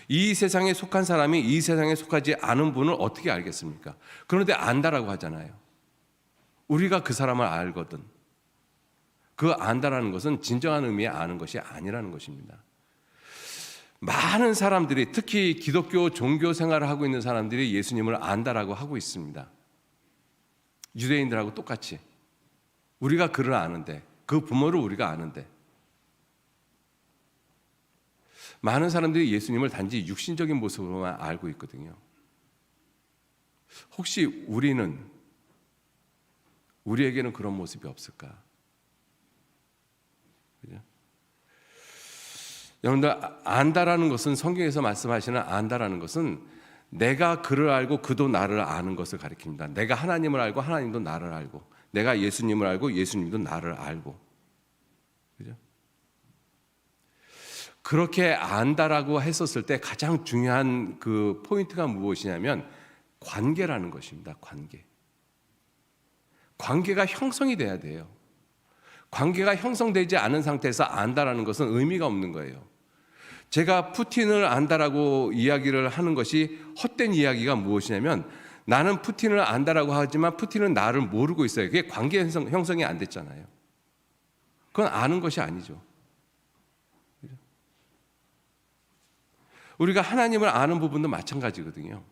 이 세상에 속한 사람이 이 세상에 속하지 않은 분을 어떻게 알겠습니까? 그런데 안다라고 하잖아요. 우리가 그 사람을 알거든. 그 안다라는 것은 진정한 의미의 아는 것이 아니라는 것입니다. 많은 사람들이, 특히 기독교 종교 생활을 하고 있는 사람들이 예수님을 안다라고 하고 있습니다. 유대인들하고 똑같이 우리가 그를 아는데, 그 부모를 우리가 아는데, 많은 사람들이 예수님을 단지 육신적인 모습으로만 알고 있거든요. 혹시 우리에게는 그런 모습이 없을까? 그죠? 여러분들, 안다라는 것은, 성경에서 말씀하시는 안다라는 것은 내가 그를 알고 그도 나를 아는 것을 가리킵니다. 내가 하나님을 알고 하나님도 나를 알고, 내가 예수님을 알고 예수님도 나를 알고. 그죠? 그렇게 안다라고 했었을 때 가장 중요한 그 포인트가 무엇이냐면 관계라는 것입니다. 관계가 형성이 돼야 돼요. 관계가 형성되지 않은 상태에서 안다라는 것은 의미가 없는 거예요. 제가 푸틴을 안다라고 이야기를 하는 것이 헛된 이야기가 무엇이냐면, 나는 푸틴을 안다라고 하지만 푸틴은 나를 모르고 있어요. 그게 관계 형성이 안 됐잖아요. 그건 아는 것이 아니죠. 우리가 하나님을 아는 부분도 마찬가지거든요.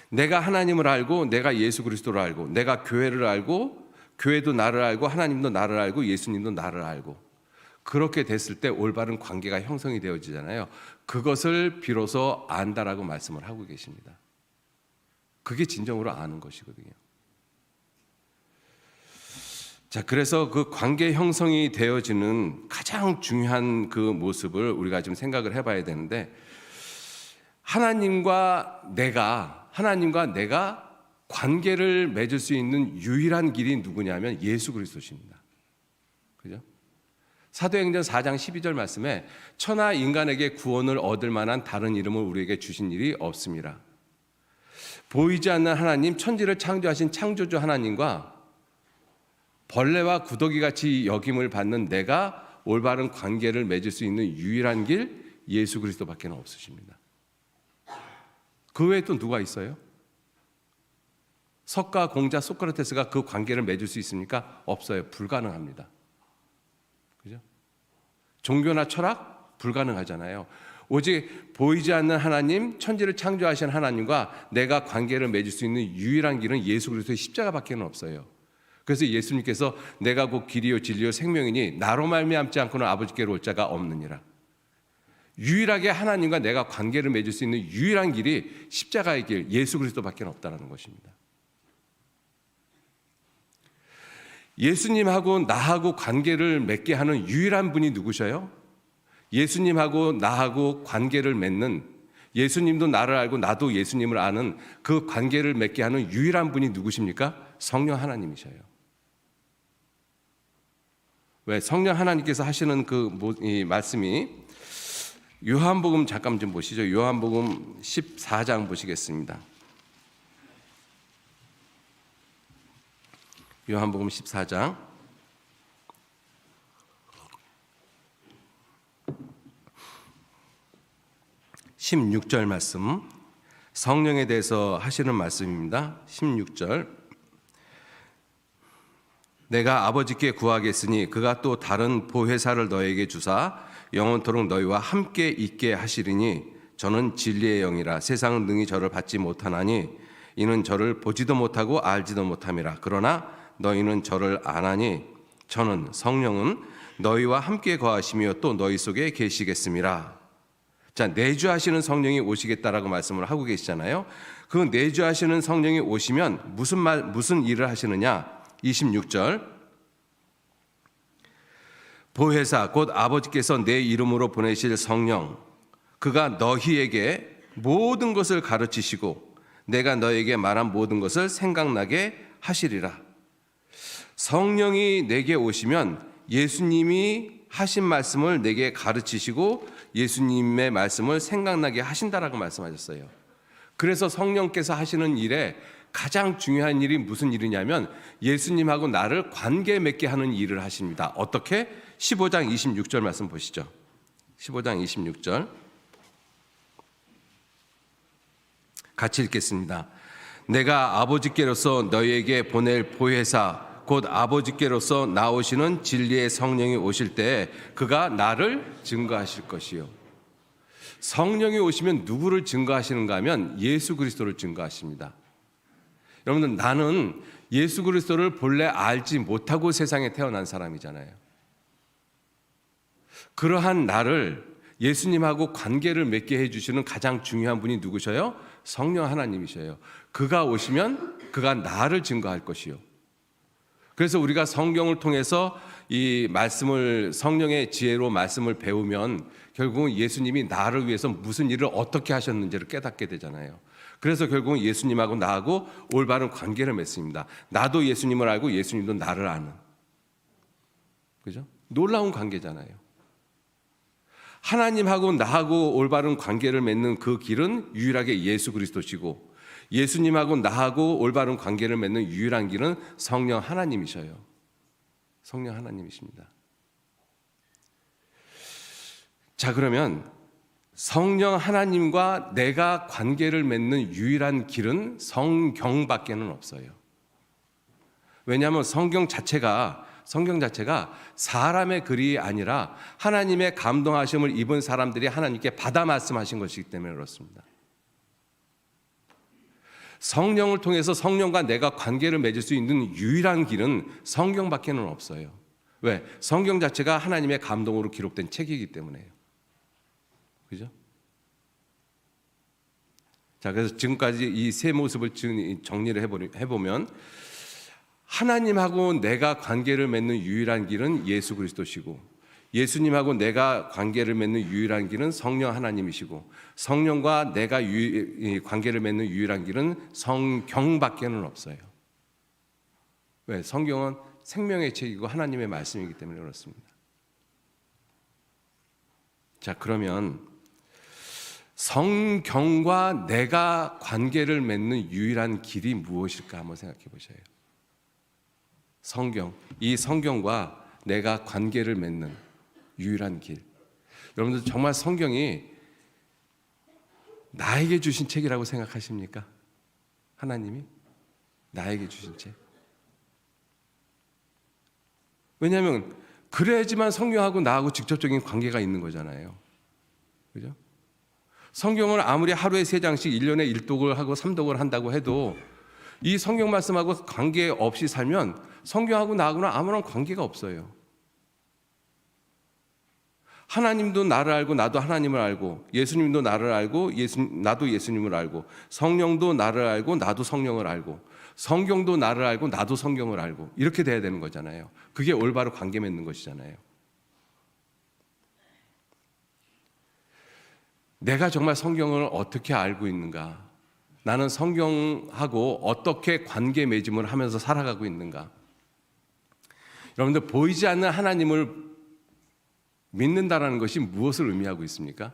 내가 하나님을 알고, 내가 예수 그리스도를 알고, 내가 교회를 알고, 교회도 나를 알고, 하나님도 나를 알고, 예수님도 나를 알고, 그렇게 됐을 때 올바른 관계가 형성이 되어지잖아요. 그것을 비로소 안다라고 말씀을 하고 계십니다. 그게 진정으로 아는 것이거든요. 자, 그래서 그 관계 형성이 되어지는 가장 중요한 그 모습을 우리가 좀 생각을 해봐야 되는데, 하나님과 내가 관계를 맺을 수 있는 유일한 길이 누구냐면 예수 그리스도십니다. 그죠? 사도행전 4장 12절 말씀에 천하 인간에게 구원을 얻을 만한 다른 이름을 우리에게 주신 일이 없습니다. 보이지 않는 하나님, 천지를 창조하신 창조주 하나님과 벌레와 구더기 같이 여김을 받는 내가 올바른 관계를 맺을 수 있는 유일한 길, 예수 그리스도밖에 없으십니다. 그 외에 또 누가 있어요? 석가, 공자, 소크라테스가 그 관계를 맺을 수 있습니까? 없어요. 불가능합니다. 그죠? 종교나 철학 불가능하잖아요. 오직 보이지 않는 하나님, 천지를 창조하신 하나님과 내가 관계를 맺을 수 있는 유일한 길은 예수 그리스도의 십자가밖에 없어요. 그래서 예수님께서 내가 곧 길이요 진리요 생명이니 나로 말미암지 않고는 아버지께로 올 자가 없느니라. 유일하게 하나님과 내가 관계를 맺을 수 있는 유일한 길이 십자가의 길, 예수 그리스도밖에 없다는 것입니다. 예수님하고 나하고 관계를 맺게 하는 유일한 분이 누구셔요? 예수님하고 나하고 관계를 맺는, 예수님도 나를 알고 나도 예수님을 아는 그 관계를 맺게 하는 유일한 분이 누구십니까? 성령 하나님이셔요. 왜? 성령 하나님께서 하시는 이 말씀이 요한복음 잠깐 좀 보시죠. 요한복음 14장 보시겠습니다. 요한복음 14장 16절 말씀, 성령에 대해서 하시는 말씀입니다. 16절, 내가 아버지께 구하겠으니 그가 또 다른 보혜사를 너에게 주사 영원토록 너희와 함께 있게 하시리니 저는 진리의 영이라. 세상은 능히 저를 받지 못하나니 이는 저를 보지도 못하고 알지도 못함이라. 그러나 너희는 저를 아나니 저는 성령은 너희와 함께 거하시며 또 너희 속에 계시겠음이라. 자, 내주하시는 성령이 오시겠다라고 말씀을 하고 계시잖아요. 그 내주하시는 성령이 오시면 무슨 일을 하시느냐? 26절. 보혜사 곧 아버지께서 내 이름으로 보내실 성령, 그가 너희에게 모든 것을 가르치시고 내가 너에게 말한 모든 것을 생각나게 하시리라. 성령이 내게 오시면 예수님이 하신 말씀을 내게 가르치시고 예수님의 말씀을 생각나게 하신다라고 말씀하셨어요. 그래서 성령께서 하시는 일에 가장 중요한 일이 무슨 일이냐면 예수님하고 나를 관계 맺게 하는 일을 하십니다. 어떻게? 15장 26절 말씀 보시죠. 15장 26절 같이 읽겠습니다. 내가 아버지께로서 너희에게 보낼 보혜사 곧 아버지께로서 나오시는 진리의 성령이 오실 때에 그가 나를 증거하실 것이요. 성령이 오시면 누구를 증거하시는가 하면 예수 그리스도를 증거하십니다. 여러분들, 나는 예수 그리스도를 본래 알지 못하고 세상에 태어난 사람이잖아요. 그러한 나를 예수님하고 관계를 맺게 해주시는 가장 중요한 분이 누구셔요? 성령 하나님이셔요. 그가 오시면 그가 나를 증거할 것이요. 그래서 우리가 성경을 통해서 이 말씀을 성령의 지혜로 말씀을 배우면 결국은 예수님이 나를 위해서 무슨 일을 어떻게 하셨는지를 깨닫게 되잖아요. 그래서 결국은 예수님하고 나하고 올바른 관계를 맺습니다. 나도 예수님을 알고 예수님도 나를 아는. 그죠? 놀라운 관계잖아요. 하나님하고 나하고 올바른 관계를 맺는 그 길은 유일하게 예수 그리스도시고 예수님하고 나하고 올바른 관계를 맺는 유일한 길은 성령 하나님이셔요. 성령 하나님이십니다. 자, 그러면 성령 하나님과 내가 관계를 맺는 유일한 길은 성경밖에는 없어요. 왜냐하면 성경 자체가 사람의 글이 아니라 하나님의 감동하심을 입은 사람들이 하나님께 받아 말씀하신 것이기 때문에 그렇습니다. 성령을 통해서 성령과 내가 관계를 맺을 수 있는 유일한 길은 성경밖에는 없어요. 왜? 성경 자체가 하나님의 감동으로 기록된 책이기 때문에요. 그죠? 자, 그래서 지금까지 이 세 모습을 정리를 해보면 하나님하고 내가 관계를 맺는 유일한 길은 예수 그리스도시고 예수님하고 내가 관계를 맺는 유일한 길은 성령 하나님이시고 성령과 내가 관계를 맺는 유일한 길은 성경밖에는 없어요. 왜? 성경은 생명의 책이고 하나님의 말씀이기 때문에 그렇습니다. 자, 그러면 성경과 내가 관계를 맺는 유일한 길이 무엇일까 한번 생각해 보셔요. 성경, 이 성경과 내가 관계를 맺는 유일한 길. 여러분들 정말 성경이 나에게 주신 책이라고 생각하십니까? 하나님이 나에게 주신 책. 왜냐하면 그래야지만 성경하고 나하고 직접적인 관계가 있는 거잖아요. 그죠? 성경을 아무리 하루에 3장씩 1년에 1독을 하고 3독을 한다고 해도 이 성경 말씀하고 관계 없이 살면 성경하고 나하고는 아무런 관계가 없어요. 하나님도 나를 알고 나도 하나님을 알고 예수님도 나를 알고 나도 예수님을 알고 성령도 나를 알고 나도 성령을 알고 성경도 나를 알고 나도 성경을 알고 이렇게 돼야 되는 거잖아요. 그게 올바로 관계 맺는 것이잖아요. 내가 정말 성경을 어떻게 알고 있는가? 나는 성경하고 어떻게 관계 맺음을 하면서 살아가고 있는가? 여러분들, 보이지 않는 하나님을 믿는다라는 것이 무엇을 의미하고 있습니까?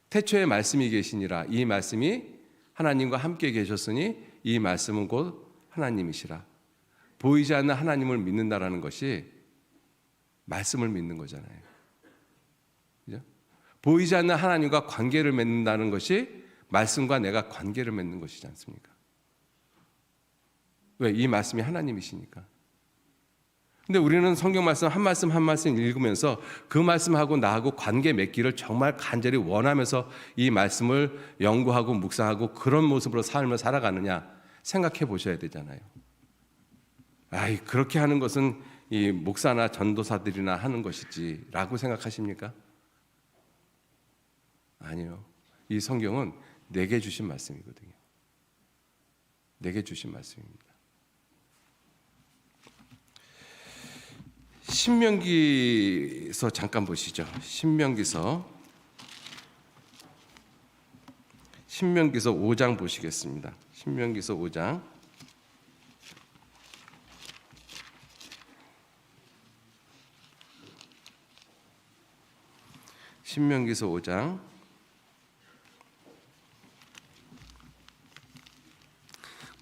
태초에 말씀이 계시니라. 이 말씀이 하나님과 함께 계셨으니 이 말씀은 곧 하나님이시라. 보이지 않는 하나님을 믿는다라는 것이 말씀을 믿는 거잖아요. 그죠? 보이지 않는 하나님과 관계를 맺는다는 것이 말씀과 내가 관계를 맺는 것이지 않습니까? 왜? 이 말씀이 하나님이시니까. 근데 우리는 성경 말씀 한 말씀 읽으면서 그 말씀하고 나하고 관계 맺기를 정말 간절히 원하면서 이 말씀을 연구하고 묵상하고 그런 모습으로 삶을 살아가느냐 생각해 보셔야 되잖아요. 그렇게 하는 것은 이 목사나 전도사들이나 하는 것이지라고 생각하십니까? 아니요. 이 성경은 내게 주신 말씀이거든요. 내게 주신 말씀입니다. 신명기서 잠깐 보시죠. 신명기서 5장 보시겠습니다. 신명기서 5장. 신명기서 5장.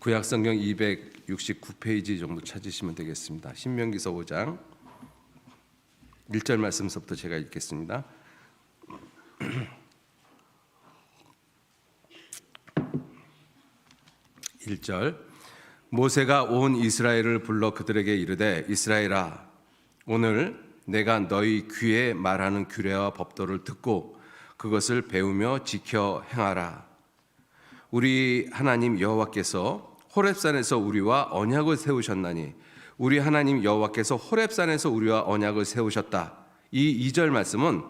구약성경 269페이지 정도 찾으시면 되겠습니다. 신명기서 5장 1절 말씀부터 제가 읽겠습니다. 1절. 모세가 온 이스라엘을 불러 그들에게 이르되 이스라엘아 오늘 내가 너희 귀에 말하는 규례와 법도를 듣고 그것을 배우며 지켜 행하라. 우리 하나님 여호와께서 호렙산에서 우리와 언약을 세우셨나니 우리 하나님 여호와께서 호렙산에서 우리와 언약을 세우셨다. 이 2절 말씀은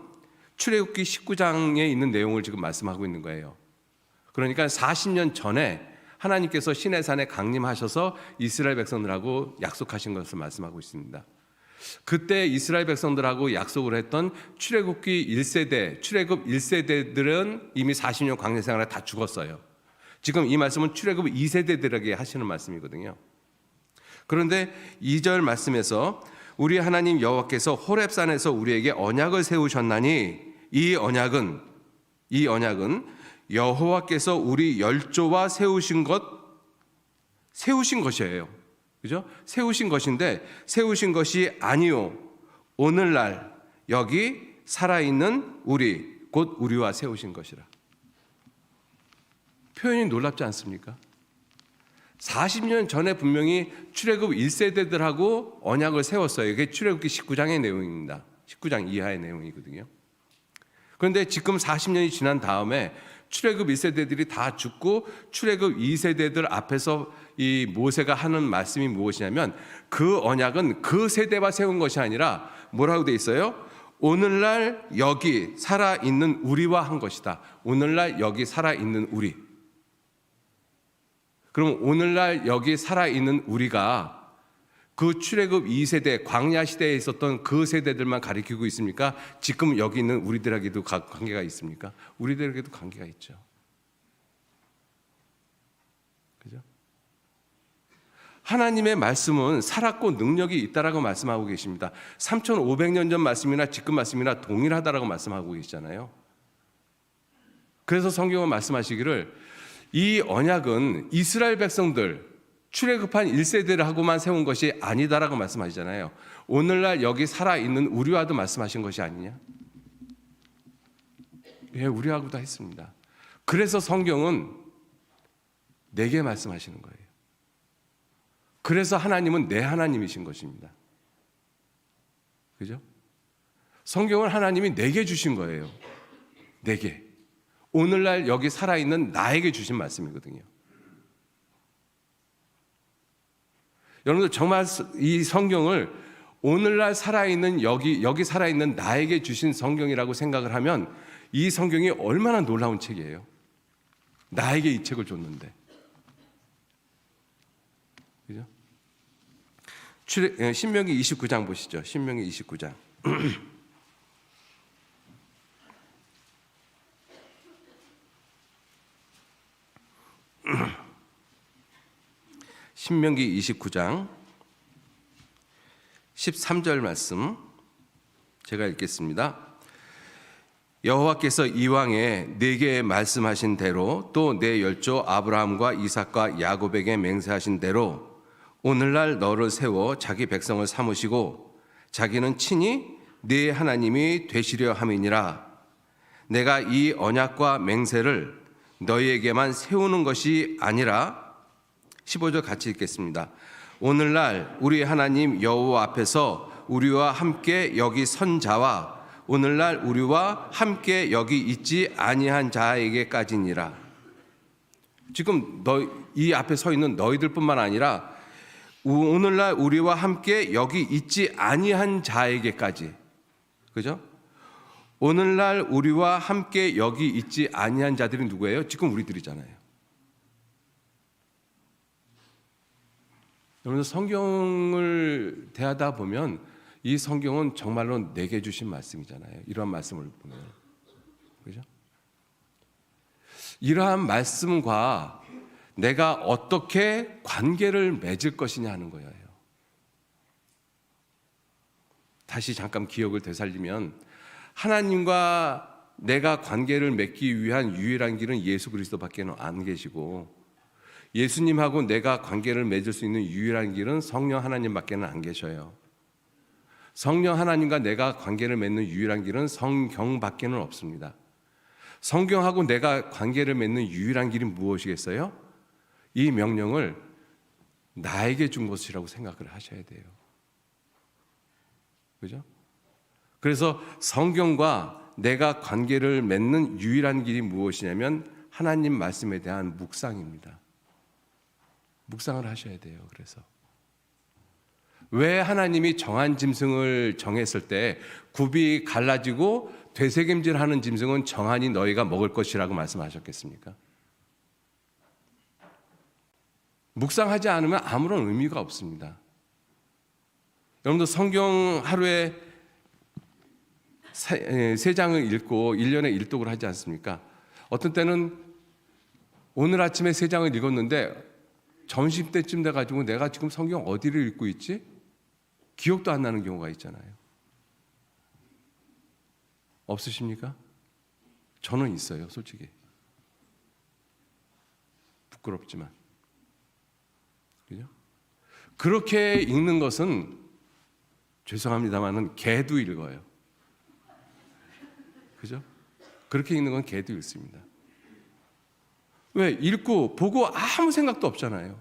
출애굽기 19장에 있는 내용을 지금 말씀하고 있는 거예요. 그러니까 40년 전에 하나님께서 시내산에 강림하셔서 이스라엘 백성들하고 약속하신 것을 말씀하고 있습니다. 그때 이스라엘 백성들하고 약속을 했던 출애굽기 1세대, 출애굽 1세대들은 이미 40년 광야 생활에 다 죽었어요. 지금 이 말씀은 출애굽 2세대들에게 하시는 말씀이거든요. 그런데 2절 말씀에서 우리 하나님 여호와께서 호렙산에서 우리에게 언약을 세우셨나니 이 언약은 여호와께서 우리 열조와 세우신 것이에요. 그죠? 세우신 것인데 세우신 것이 아니요 오늘날 여기 살아있는 우리 곧 우리와 세우신 것이라. 표현이 놀랍지 않습니까? 40년 전에 분명히 출애굽 1세대들하고 언약을 세웠어요. 이게 출애굽기 19장의 내용입니다. 19장 이하의 내용이거든요. 그런데 지금 40년이 지난 다음에 출애굽 1세대들이 다 죽고 출애굽 2세대들 앞에서 이 모세가 하는 말씀이 무엇이냐면 그 언약은 그 세대와 세운 것이 아니라 뭐라고 돼 있어요? 오늘날 여기 살아있는 우리와 한 것이다. 오늘날 여기 살아있는 우리. 그럼 오늘날 여기 살아있는 우리가 그 출애굽 2세대 광야 시대에 있었던 그 세대들만 가리키고 있습니까? 지금 여기 있는 우리들에게도 관계가 있습니까? 우리들에게도 관계가 있죠. 그죠? 하나님의 말씀은 살았고 능력이 있다라고 말씀하고 계십니다. 3,500년 전 말씀이나 지금 말씀이나 동일하다라고 말씀하고 계시잖아요. 그래서 성경은 말씀하시기를 이 언약은 이스라엘 백성들 출애굽한 1세대하고만 세운 것이 아니다라고 말씀하시잖아요. 오늘날 여기 살아있는 우리와도 말씀하신 것이 아니냐? 예, 우리하고도 했습니다. 그래서 성경은 내게 말씀하시는 거예요. 그래서 하나님은 내 하나님이신 것입니다. 그죠? 성경은 하나님이 내게 주신 거예요. 내게. 오늘날 여기 살아있는 나에게 주신 말씀이거든요. 여러분들 정말 이 성경을 오늘날 살아있는 여기 살아있는 나에게 주신 성경이라고 생각을 하면 이 성경이 얼마나 놀라운 책이에요. 나에게 이 책을 줬는데. 그죠? 신명기 29장 보시죠. 신명기 29장. 신명기 29장 13절 말씀 제가 읽겠습니다. 여호와께서 이왕에 네게 말씀하신 대로 또 내 열조 아브라함과 이삭과 야곱에게 맹세하신 대로 오늘날 너를 세워 자기 백성을 삼으시고 자기는 친히 네 하나님이 되시려 함이니라. 내가 이 언약과 맹세를 너희에게만 세우는 것이 아니라 15절 같이 읽겠습니다. 오늘날 우리 하나님 여호와 앞에서 우리와 함께 여기 선 자와 오늘날 우리와 함께 여기 있지 아니한 자에게까지니라. 지금 이 앞에 서 있는 너희들뿐만 아니라 오늘날 우리와 함께 여기 있지 아니한 자에게까지. 그죠? 오늘날 우리와 함께 여기 있지 아니한 자들이 누구예요? 지금 우리들이잖아요. 여러분, 성경을 대하다 보면 이 성경은 정말로 내게 주신 말씀이잖아요. 이러한 말씀을 보면, 그죠? 이러한 말씀과 내가 어떻게 관계를 맺을 것이냐 하는 거예요. 다시 잠깐 기억을 되살리면, 하나님과 내가 관계를 맺기 위한 유일한 길은 예수 그리스도밖에는 안 계시고, 예수님하고 내가 관계를 맺을 수 있는 유일한 길은 성령 하나님밖에는 안 계셔요. 성령 하나님과 내가 관계를 맺는 유일한 길은 성경밖에는 없습니다. 성경하고 내가 관계를 맺는 유일한 길이 무엇이겠어요? 이 명령을 나에게 준 것이라고 생각을 하셔야 돼요. 그죠? 그래서 성경과 내가 관계를 맺는 유일한 길이 무엇이냐면 하나님 말씀에 대한 묵상입니다. 묵상을 하셔야 돼요. 그래서 왜 하나님이 정한 짐승을 정했을 때 굽이 갈라지고 되새김질하는 짐승은 정하니 너희가 먹을 것이라고 말씀하셨겠습니까? 묵상하지 않으면 아무런 의미가 없습니다. 여러분도 성경 하루에 3장을 읽고 1년에 1독을 하지 않습니까? 어떤 때는 오늘 아침에 3장을 읽었는데 점심때쯤 돼가지고 내가 지금 성경 어디를 읽고 있지? 기억도 안 나는 경우가 있잖아요. 없으십니까? 저는 있어요, 솔직히. 부끄럽지만. 그죠? 그렇게 읽는 것은 죄송합니다만은 개도 읽어요. 그죠? 그렇게 읽는 건 개도 읽습니다. 왜? 읽고 보고 아무 생각도 없잖아요.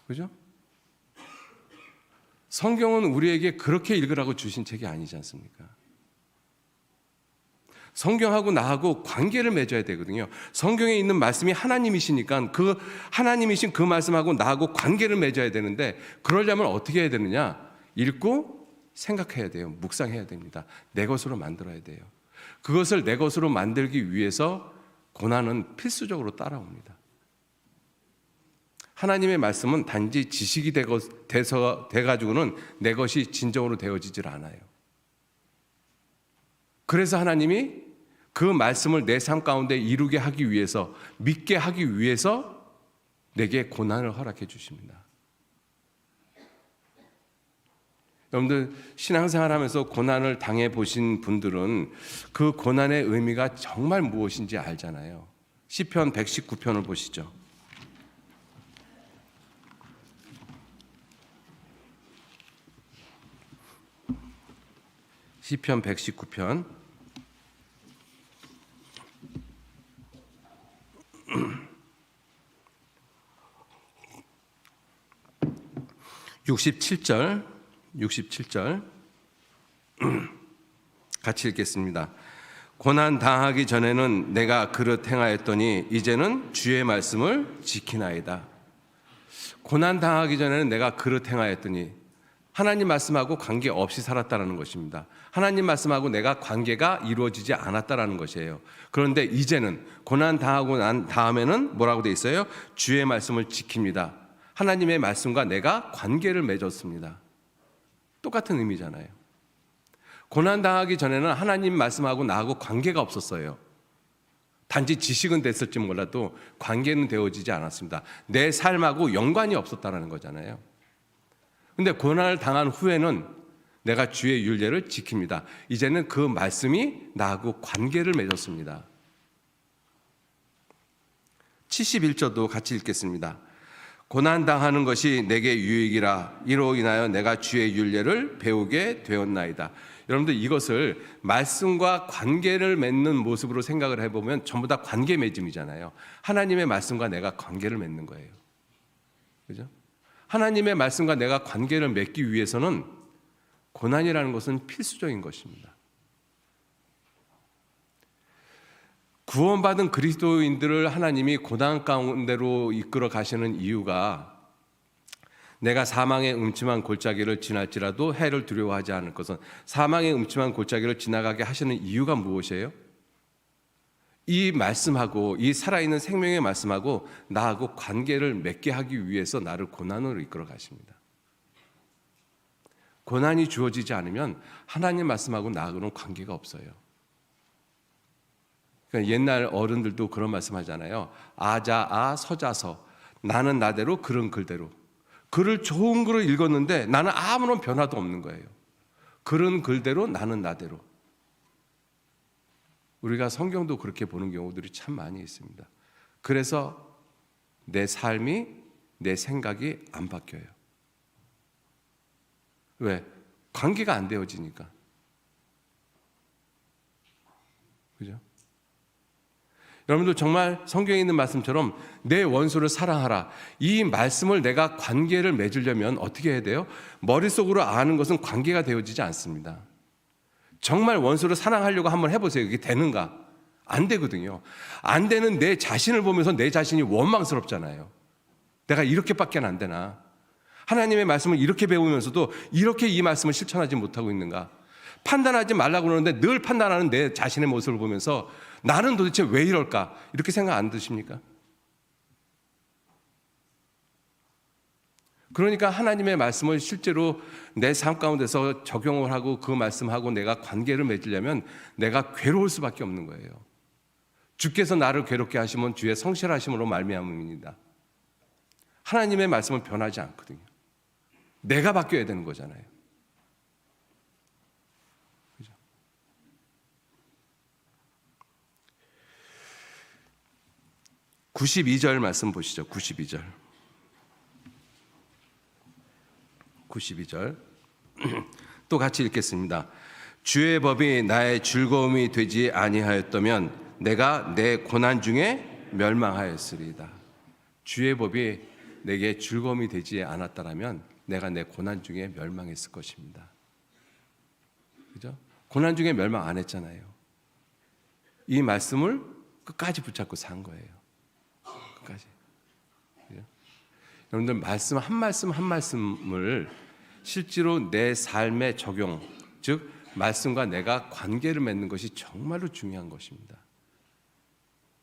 그죠? 성경은 우리에게 그렇게 읽으라고 주신 책이 아니지 않습니까? 성경하고 나하고 관계를 맺어야 되거든요. 성경에 있는 말씀이 하나님이시니까 그 하나님이신 그 말씀하고 나하고 관계를 맺어야 되는데, 그러려면 어떻게 해야 되느냐? 읽고 생각해야 돼요. 묵상해야 됩니다. 내 것으로 만들어야 돼요. 그것을 내 것으로 만들기 위해서 고난은 필수적으로 따라옵니다. 하나님의 말씀은 단지 지식이 돼가지고는 내 것이 진정으로 되어지질 않아요. 그래서 하나님이 그 말씀을 내 삶 가운데 이루게 하기 위해서, 믿게 하기 위해서 내게 고난을 허락해 주십니다. 여러분들 신앙생활 하면서 고난을 당해 보신 분들은 그 고난의 의미가 정말 무엇인지 알잖아요. 시편 119편을 보시죠. 시편 119편 67절 같이 읽겠습니다. 고난 당하기 전에는 내가 그릇 행하였더니 이제는 주의 말씀을 지키나이다. 고난 당하기 전에는 내가 그릇 행하였더니, 하나님 말씀하고 관계없이 살았다는 것입니다. 하나님 말씀하고 내가 관계가 이루어지지 않았다는 것이에요. 그런데 이제는 고난 당하고 난 다음에는 뭐라고 돼 있어요? 주의 말씀을 지킵니다. 하나님의 말씀과 내가 관계를 맺었습니다. 똑같은 의미잖아요. 고난 당하기 전에는 하나님 말씀하고 나하고 관계가 없었어요. 단지 지식은 됐을지 몰라도 관계는 되어지지 않았습니다. 내 삶하고 연관이 없었다는 거잖아요. 근데 고난을 당한 후에는 내가 주의 율례를 지킵니다. 이제는 그 말씀이 나하고 관계를 맺었습니다. 71절도 같이 읽겠습니다. 고난 당하는 것이 내게 유익이라. 이로 인하여 내가 주의 율례를 배우게 되었나이다. 여러분들 이것을 말씀과 관계를 맺는 모습으로 생각을 해보면 전부 다 관계 맺음이잖아요. 하나님의 말씀과 내가 관계를 맺는 거예요. 그죠? 하나님의 말씀과 내가 관계를 맺기 위해서는 고난이라는 것은 필수적인 것입니다. 구원받은 그리스도인들을 하나님이 고난 가운데로 이끌어 가시는 이유가 내가 사망의 음침한 골짜기를 지날지라도 해를 두려워하지 않을 것은, 사망의 음침한 골짜기를 지나가게 하시는 이유가 무엇이에요? 이 말씀하고, 이 살아있는 생명의 말씀하고 나하고 관계를 맺게 하기 위해서 나를 고난으로 이끌어 가십니다. 고난이 주어지지 않으면 하나님 말씀하고 나하고는 관계가 없어요. 그러니까 옛날 어른들도 그런 말씀하잖아요. 아자아 서자서, 나는 나대로 글은 글대로. 글을 좋은 글을 읽었는데 나는 아무런 변화도 없는 거예요. 글은 글대로, 나는 나대로. 우리가 성경도 그렇게 보는 경우들이 참 많이 있습니다. 그래서 내 삶이, 내 생각이 안 바뀌어요. 왜? 관계가 안 되어지니까. 그죠? 여러분들 정말 성경에 있는 말씀처럼 내 원수를 사랑하라. 이 말씀을 내가 관계를 맺으려면 어떻게 해야 돼요? 머릿속으로 아는 것은 관계가 되어지지 않습니다. 정말 원수를 사랑하려고 한번 해보세요. 이게 되는가? 안 되거든요. 안 되는 내 자신을 보면서 내 자신이 원망스럽잖아요. 내가 이렇게밖에 안 되나? 하나님의 말씀을 이렇게 배우면서도 이렇게 이 말씀을 실천하지 못하고 있는가? 판단하지 말라고 그러는데 늘 판단하는 내 자신의 모습을 보면서 나는 도대체 왜 이럴까? 이렇게 생각 안 드십니까? 그러니까 하나님의 말씀을 실제로 내 삶 가운데서 적용을 하고 그 말씀하고 내가 관계를 맺으려면 내가 괴로울 수밖에 없는 거예요. 주께서 나를 괴롭게 하시면 주의 성실하심으로 말미암음이니이다. 하나님의 말씀은 변하지 않거든요. 내가 바뀌어야 되는 거잖아요. 그죠? 92절 말씀 보시죠. 92절. 또 같이 읽겠습니다. 주의 법이 나의 즐거움이 되지 아니하였다면 내가 내 고난 중에 멸망하였으리이다. 주의 법이 내게 즐거움이 되지 않았다라면 내가 내 고난 중에 멸망했을 것입니다. 그죠? 고난 중에 멸망 안 했잖아요. 이 말씀을 끝까지 붙잡고 산 거예요. 끝까지. 그죠? 여러분들 말씀 한 말씀 한 말씀을 실제로 내 삶에 적용, 즉 말씀과 내가 관계를 맺는 것이 정말로 중요한 것입니다.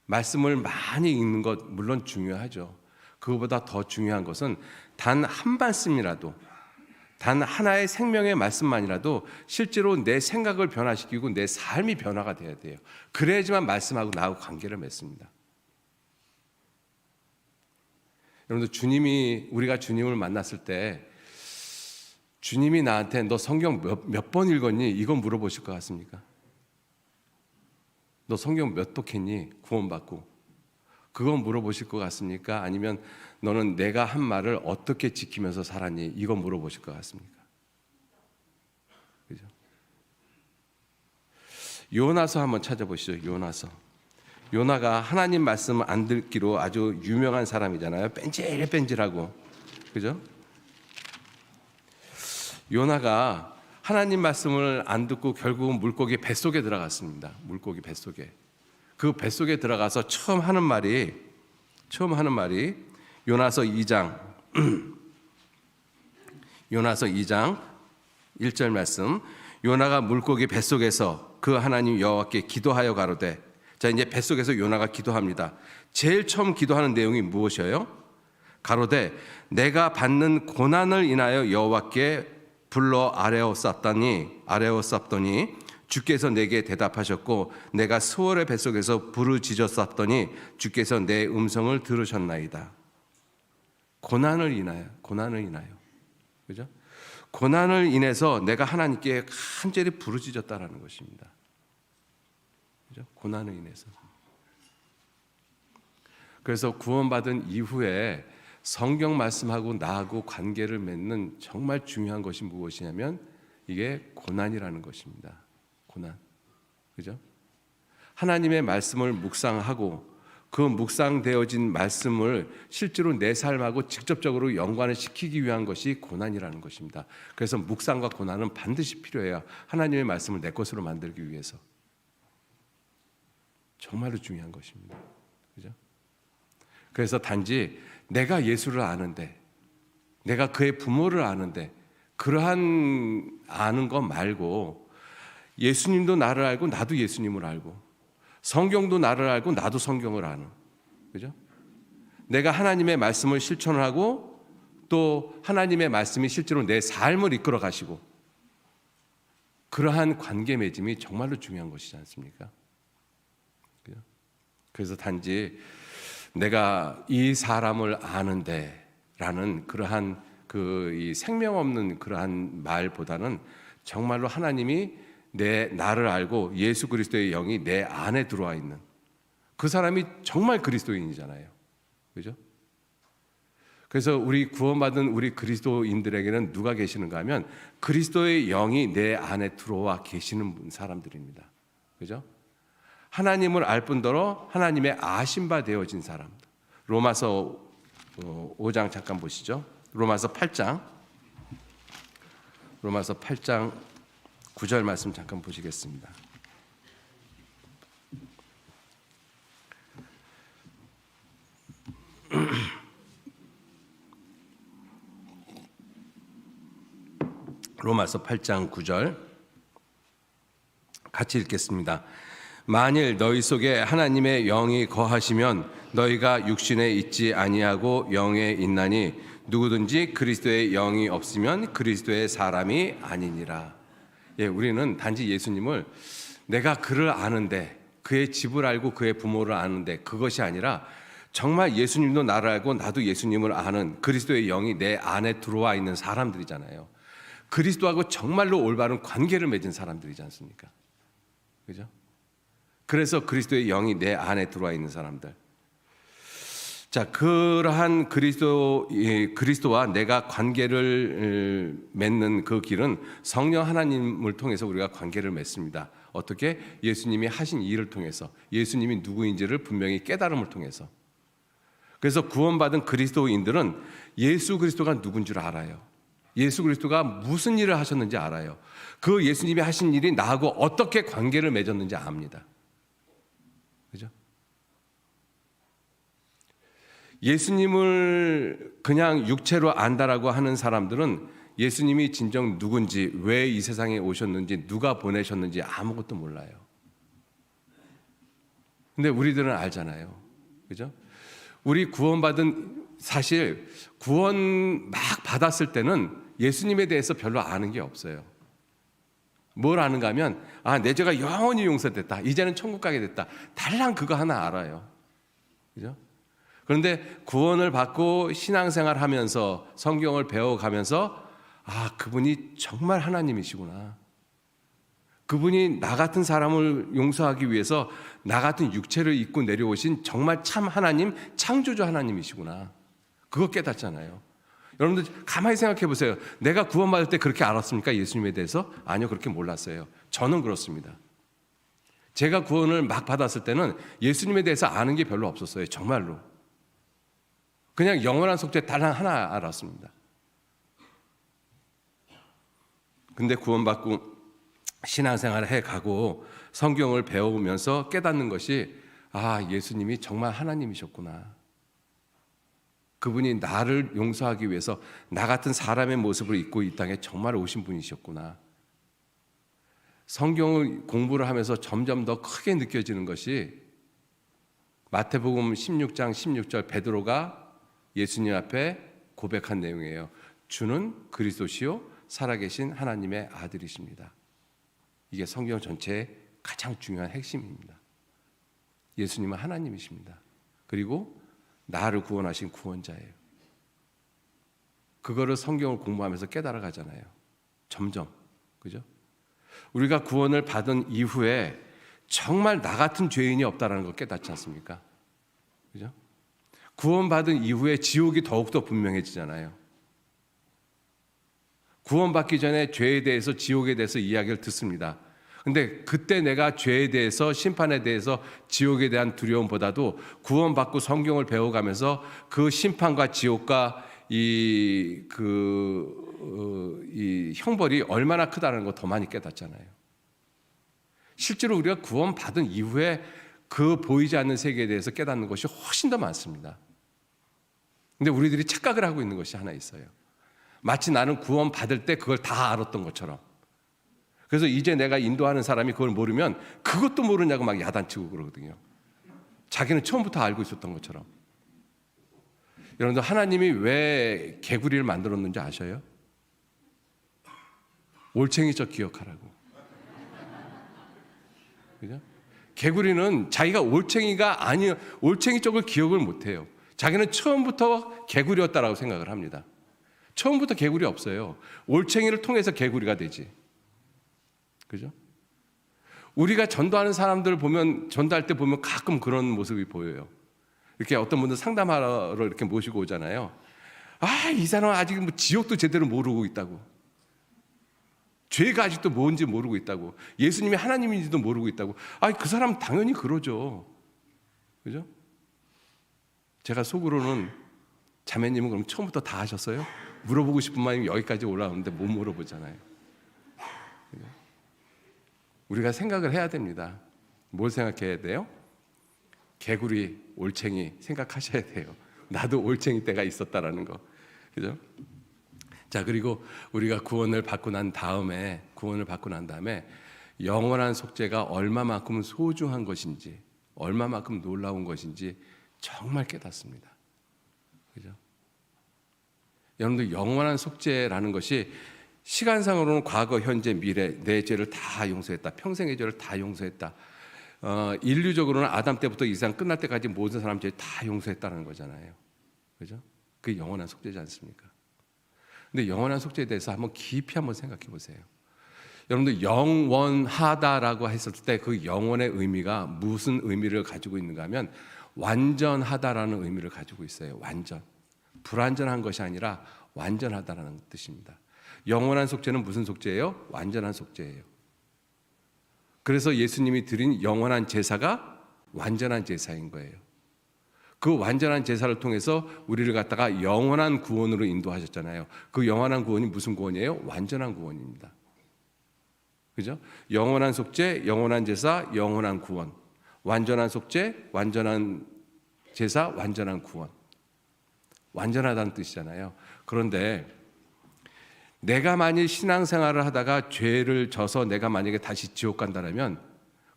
말씀을 많이 읽는 것 물론 중요하죠. 그것보다 더 중요한 것은 단 한 말씀이라도, 단 하나의 생명의 말씀만이라도 실제로 내 생각을 변화시키고 내 삶이 변화가 돼야 돼요. 그래야지만 말씀하고 나하고 관계를 맺습니다. 여러분들 우리가 주님을 만났을 때 주님이 나한테 너 성경 몇 번 읽었니? 이건 물어보실 것 같습니까? 너 성경 몇 독했니? 구원받고. 그건 물어보실 것 같습니까? 아니면 너는 내가 한 말을 어떻게 지키면서 살았니? 이건 물어보실 것 같습니까? 그죠? 요나서 한번 찾아보시죠. 요나가 하나님 말씀 안 듣기로 아주 유명한 사람이잖아요. 뺀질뺀질하고. 그죠? 요나가 하나님 말씀을 안 듣고 결국은 물고기 뱃속에 들어갔습니다. 물고기 뱃속에. 그 뱃속에 들어가서 처음 하는 말이 요나서 2장 1절 말씀. 요나가 물고기 뱃속에서 그 하나님 여호와께 기도하여 가로되. 자, 이제 뱃속에서 요나가 기도합니다. 제일 처음 기도하는 내용이 무엇이에요? 가로되 내가 받는 고난을 인하여 여호와께 불러 아뢰었었더니 주께서 내게 대답하셨고 내가 수월의 뱃속에서 부르짖었었더니 주께서 내 음성을 들으셨나이다. 고난을 인하여. 그죠? 고난을 인해서 내가 하나님께 간절히 부르짖었다라는 것입니다. 그죠? 고난을 인해서. 그래서 구원받은 이후에 성경 말씀하고 나하고 관계를 맺는 정말 중요한 것이 무엇이냐면 이게 고난이라는 것입니다. 고난. 그죠? 하나님의 말씀을 묵상하고 그 묵상되어진 말씀을 실제로 내 삶하고 직접적으로 연관을 시키기 위한 것이 고난이라는 것입니다. 그래서 묵상과 고난은 반드시 필요해요. 하나님의 말씀을 내 것으로 만들기 위해서. 정말로 중요한 것입니다. 그죠? 그래서 단지 내가 예수를 아는데 내가 그의 부모를 아는데 그러한 아는 것 말고 예수님도 나를 알고 나도 예수님을 알고 성경도 나를 알고 나도 성경을 아는, 그죠? 내가 하나님의 말씀을 실천하고 또 하나님의 말씀이 실제로 내 삶을 이끌어 가시고 그러한 관계 맺음이 정말로 중요한 것이지 않습니까? 그래서 단지 내가 이 사람을 아는데 라는 그러한 이 생명 없는 그러한 말보다는 정말로 하나님이 나를 알고 예수 그리스도의 영이 내 안에 들어와 있는 그 사람이 정말 그리스도인이잖아요. 그죠? 그래서 우리 구원받은 우리 그리스도인들에게는 누가 계시는가 하면 그리스도의 영이 내 안에 들어와 계시는 사람들입니다. 그죠? 하나님을 알 뿐더러 하나님의 아신 바 되어진 사람들. 로마서 5장 잠깐 보시죠. 로마서 8장 9절 말씀 잠깐 보시겠습니다. 로마서 8장 9절 같이 읽겠습니다. 만일 너희 속에 하나님의 영이 거하시면 너희가 육신에 있지 아니하고 영에 있나니 누구든지 그리스도의 영이 없으면 그리스도의 사람이 아니니라. 예, 우리는 단지 예수님을 내가 그를 아는데 그의 집을 알고 그의 부모를 아는데 그것이 아니라 정말 예수님도 나를 알고 나도 예수님을 아는 그리스도의 영이 내 안에 들어와 있는 사람들이잖아요. 그리스도하고 정말로 올바른 관계를 맺은 사람들이지 않습니까? 그죠? 그래서 그리스도의 영이 내 안에 들어와 있는 사람들. 자, 그러한 그리스도와 내가 관계를 맺는 그 길은 성령 하나님을 통해서 우리가 관계를 맺습니다. 어떻게? 예수님이 하신 일을 통해서, 예수님이 누구인지를 분명히 깨달음을 통해서. 그래서 구원받은 그리스도인들은 예수 그리스도가 누군 줄 알아요. 예수 그리스도가 무슨 일을 하셨는지 알아요. 그 예수님이 하신 일이 나하고 어떻게 관계를 맺었는지 압니다. 그죠? 예수님을 그냥 육체로 안다라고 하는 사람들은 예수님이 진정 누군지, 왜 이 세상에 오셨는지, 누가 보내셨는지 아무것도 몰라요. 근데 우리들은 알잖아요. 그죠? 우리 사실 구원 막 받았을 때는 예수님에 대해서 별로 아는 게 없어요. 뭘 아는가 하면 내 죄가 영원히 용서됐다. 이제는 천국 가게 됐다. 달랑 그거 하나 알아요. 그죠? 그런데 구원을 받고 신앙생활 하면서 성경을 배워가면서 그분이 정말 하나님이시구나. 그분이 나 같은 사람을 용서하기 위해서 나 같은 육체를 입고 내려오신 정말 참 하나님, 창조주 하나님이시구나. 그거 깨닫잖아요. 여러분들 가만히 생각해 보세요. 내가 구원받을 때 그렇게 알았습니까? 예수님에 대해서? 아니요, 그렇게 몰랐어요. 저는 그렇습니다. 제가 구원을 막 받았을 때는 예수님에 대해서 아는 게 별로 없었어요. 정말로. 그냥 영원한 속죄 단 하나 알았습니다. 근데 구원받고 신앙생활을 해가고 성경을 배우면서 깨닫는 것이 예수님이 정말 하나님이셨구나. 그분이 나를 용서하기 위해서 나 같은 사람의 모습을 입고 이 땅에 정말 오신 분이셨구나. 성경을 공부를 하면서 점점 더 크게 느껴지는 것이 마태복음 16장 16절 베드로가 예수님 앞에 고백한 내용이에요. 주는 그리스도시요 살아계신 하나님의 아들이십니다. 이게 성경 전체의 가장 중요한 핵심입니다. 예수님은 하나님이십니다. 그리고 나를 구원하신 구원자예요. 그거를 성경을 공부하면서 깨달아 가잖아요. 점점. 그죠? 우리가 구원을 받은 이후에 정말 나 같은 죄인이 없다는 걸 깨닫지 않습니까? 그죠? 구원받은 이후에 지옥이 더욱더 분명해지잖아요. 구원받기 전에 죄에 대해서, 지옥에 대해서 이야기를 듣습니다. 근데 그때 내가 죄에 대해서, 심판에 대해서, 지옥에 대한 두려움보다도 구원받고 성경을 배워가면서 그 심판과 지옥과 이 형벌이 얼마나 크다는 거 더 많이 깨닫잖아요. 실제로 우리가 구원받은 이후에 그 보이지 않는 세계에 대해서 깨닫는 것이 훨씬 더 많습니다. 근데 우리들이 착각을 하고 있는 것이 하나 있어요. 마치 나는 구원 받을 때 그걸 다 알았던 것처럼. 그래서 이제 내가 인도하는 사람이 그걸 모르면 그것도 모르냐고 막 야단치고 그러거든요. 자기는 처음부터 알고 있었던 것처럼. 여러분들, 하나님이 왜 개구리를 만들었는지 아셔요? 올챙이적 기억하라고. 그죠? 개구리는 자기가 올챙이가 아니, 올챙이 쪽을 기억을 못해요. 자기는 처음부터 개구리였다라고 생각을 합니다. 처음부터 개구리 없어요. 올챙이를 통해서 개구리가 되지. 그죠? 우리가 전도하는 사람들 보면, 전도할 때 보면 가끔 그런 모습이 보여요. 이렇게 어떤 분들 상담하러 이렇게 모시고 오잖아요. 아, 이 사람은 아직 뭐 지옥도 제대로 모르고 있다고. 죄가 아직도 뭔지 모르고 있다고. 예수님이 하나님인지도 모르고 있다고. 아, 그 사람 당연히 그러죠. 그죠? 제가 속으로는, 자매님은 그럼 처음부터 다 하셨어요? 물어보고 싶은 마음이 여기까지 올라오는데 못 물어보잖아요. 우리가 생각을 해야 됩니다. 뭘 생각해야 돼요? 개구리, 올챙이 생각하셔야 돼요. 나도 올챙이 때가 있었다라는 거. 그죠? 자, 그리고 우리가 구원을 받고 난 다음에 영원한 속죄가 얼마만큼 소중한 것인지, 얼마만큼 놀라운 것인지 정말 깨닫습니다. 그죠? 여러분들, 영원한 속죄라는 것이 시간상으로는 과거, 현재, 미래 내 죄를 다 용서했다. 평생의 죄를 다 용서했다. 인류적으로는 아담 때부터 이 세상 끝날 때까지 모든 사람 죄 다 용서했다는 거잖아요. 그죠? 그게 영원한 속죄지 않습니까? 근데 영원한 속죄에 대해서 한번 깊이 한번 생각해 보세요. 여러분들, 영원하다라고 했을 때 그 영원의 의미가 무슨 의미를 가지고 있는가 하면 완전하다라는 의미를 가지고 있어요. 완전. 불완전한 것이 아니라 완전하다라는 뜻입니다. 영원한 속죄는 무슨 속죄예요? 완전한 속죄예요. 그래서 예수님이 드린 영원한 제사가 완전한 제사인 거예요. 그 완전한 제사를 통해서 우리를 갖다가 영원한 구원으로 인도하셨잖아요. 그 영원한 구원이 무슨 구원이에요? 완전한 구원입니다. 그죠? 영원한 속죄, 영원한 제사, 영원한 구원. 완전한 속죄, 완전한 제사, 완전한 구원. 완전하다는 뜻이잖아요. 그런데 내가 만일 신앙생활을 하다가 죄를 져서 내가 만약에 다시 지옥 간다면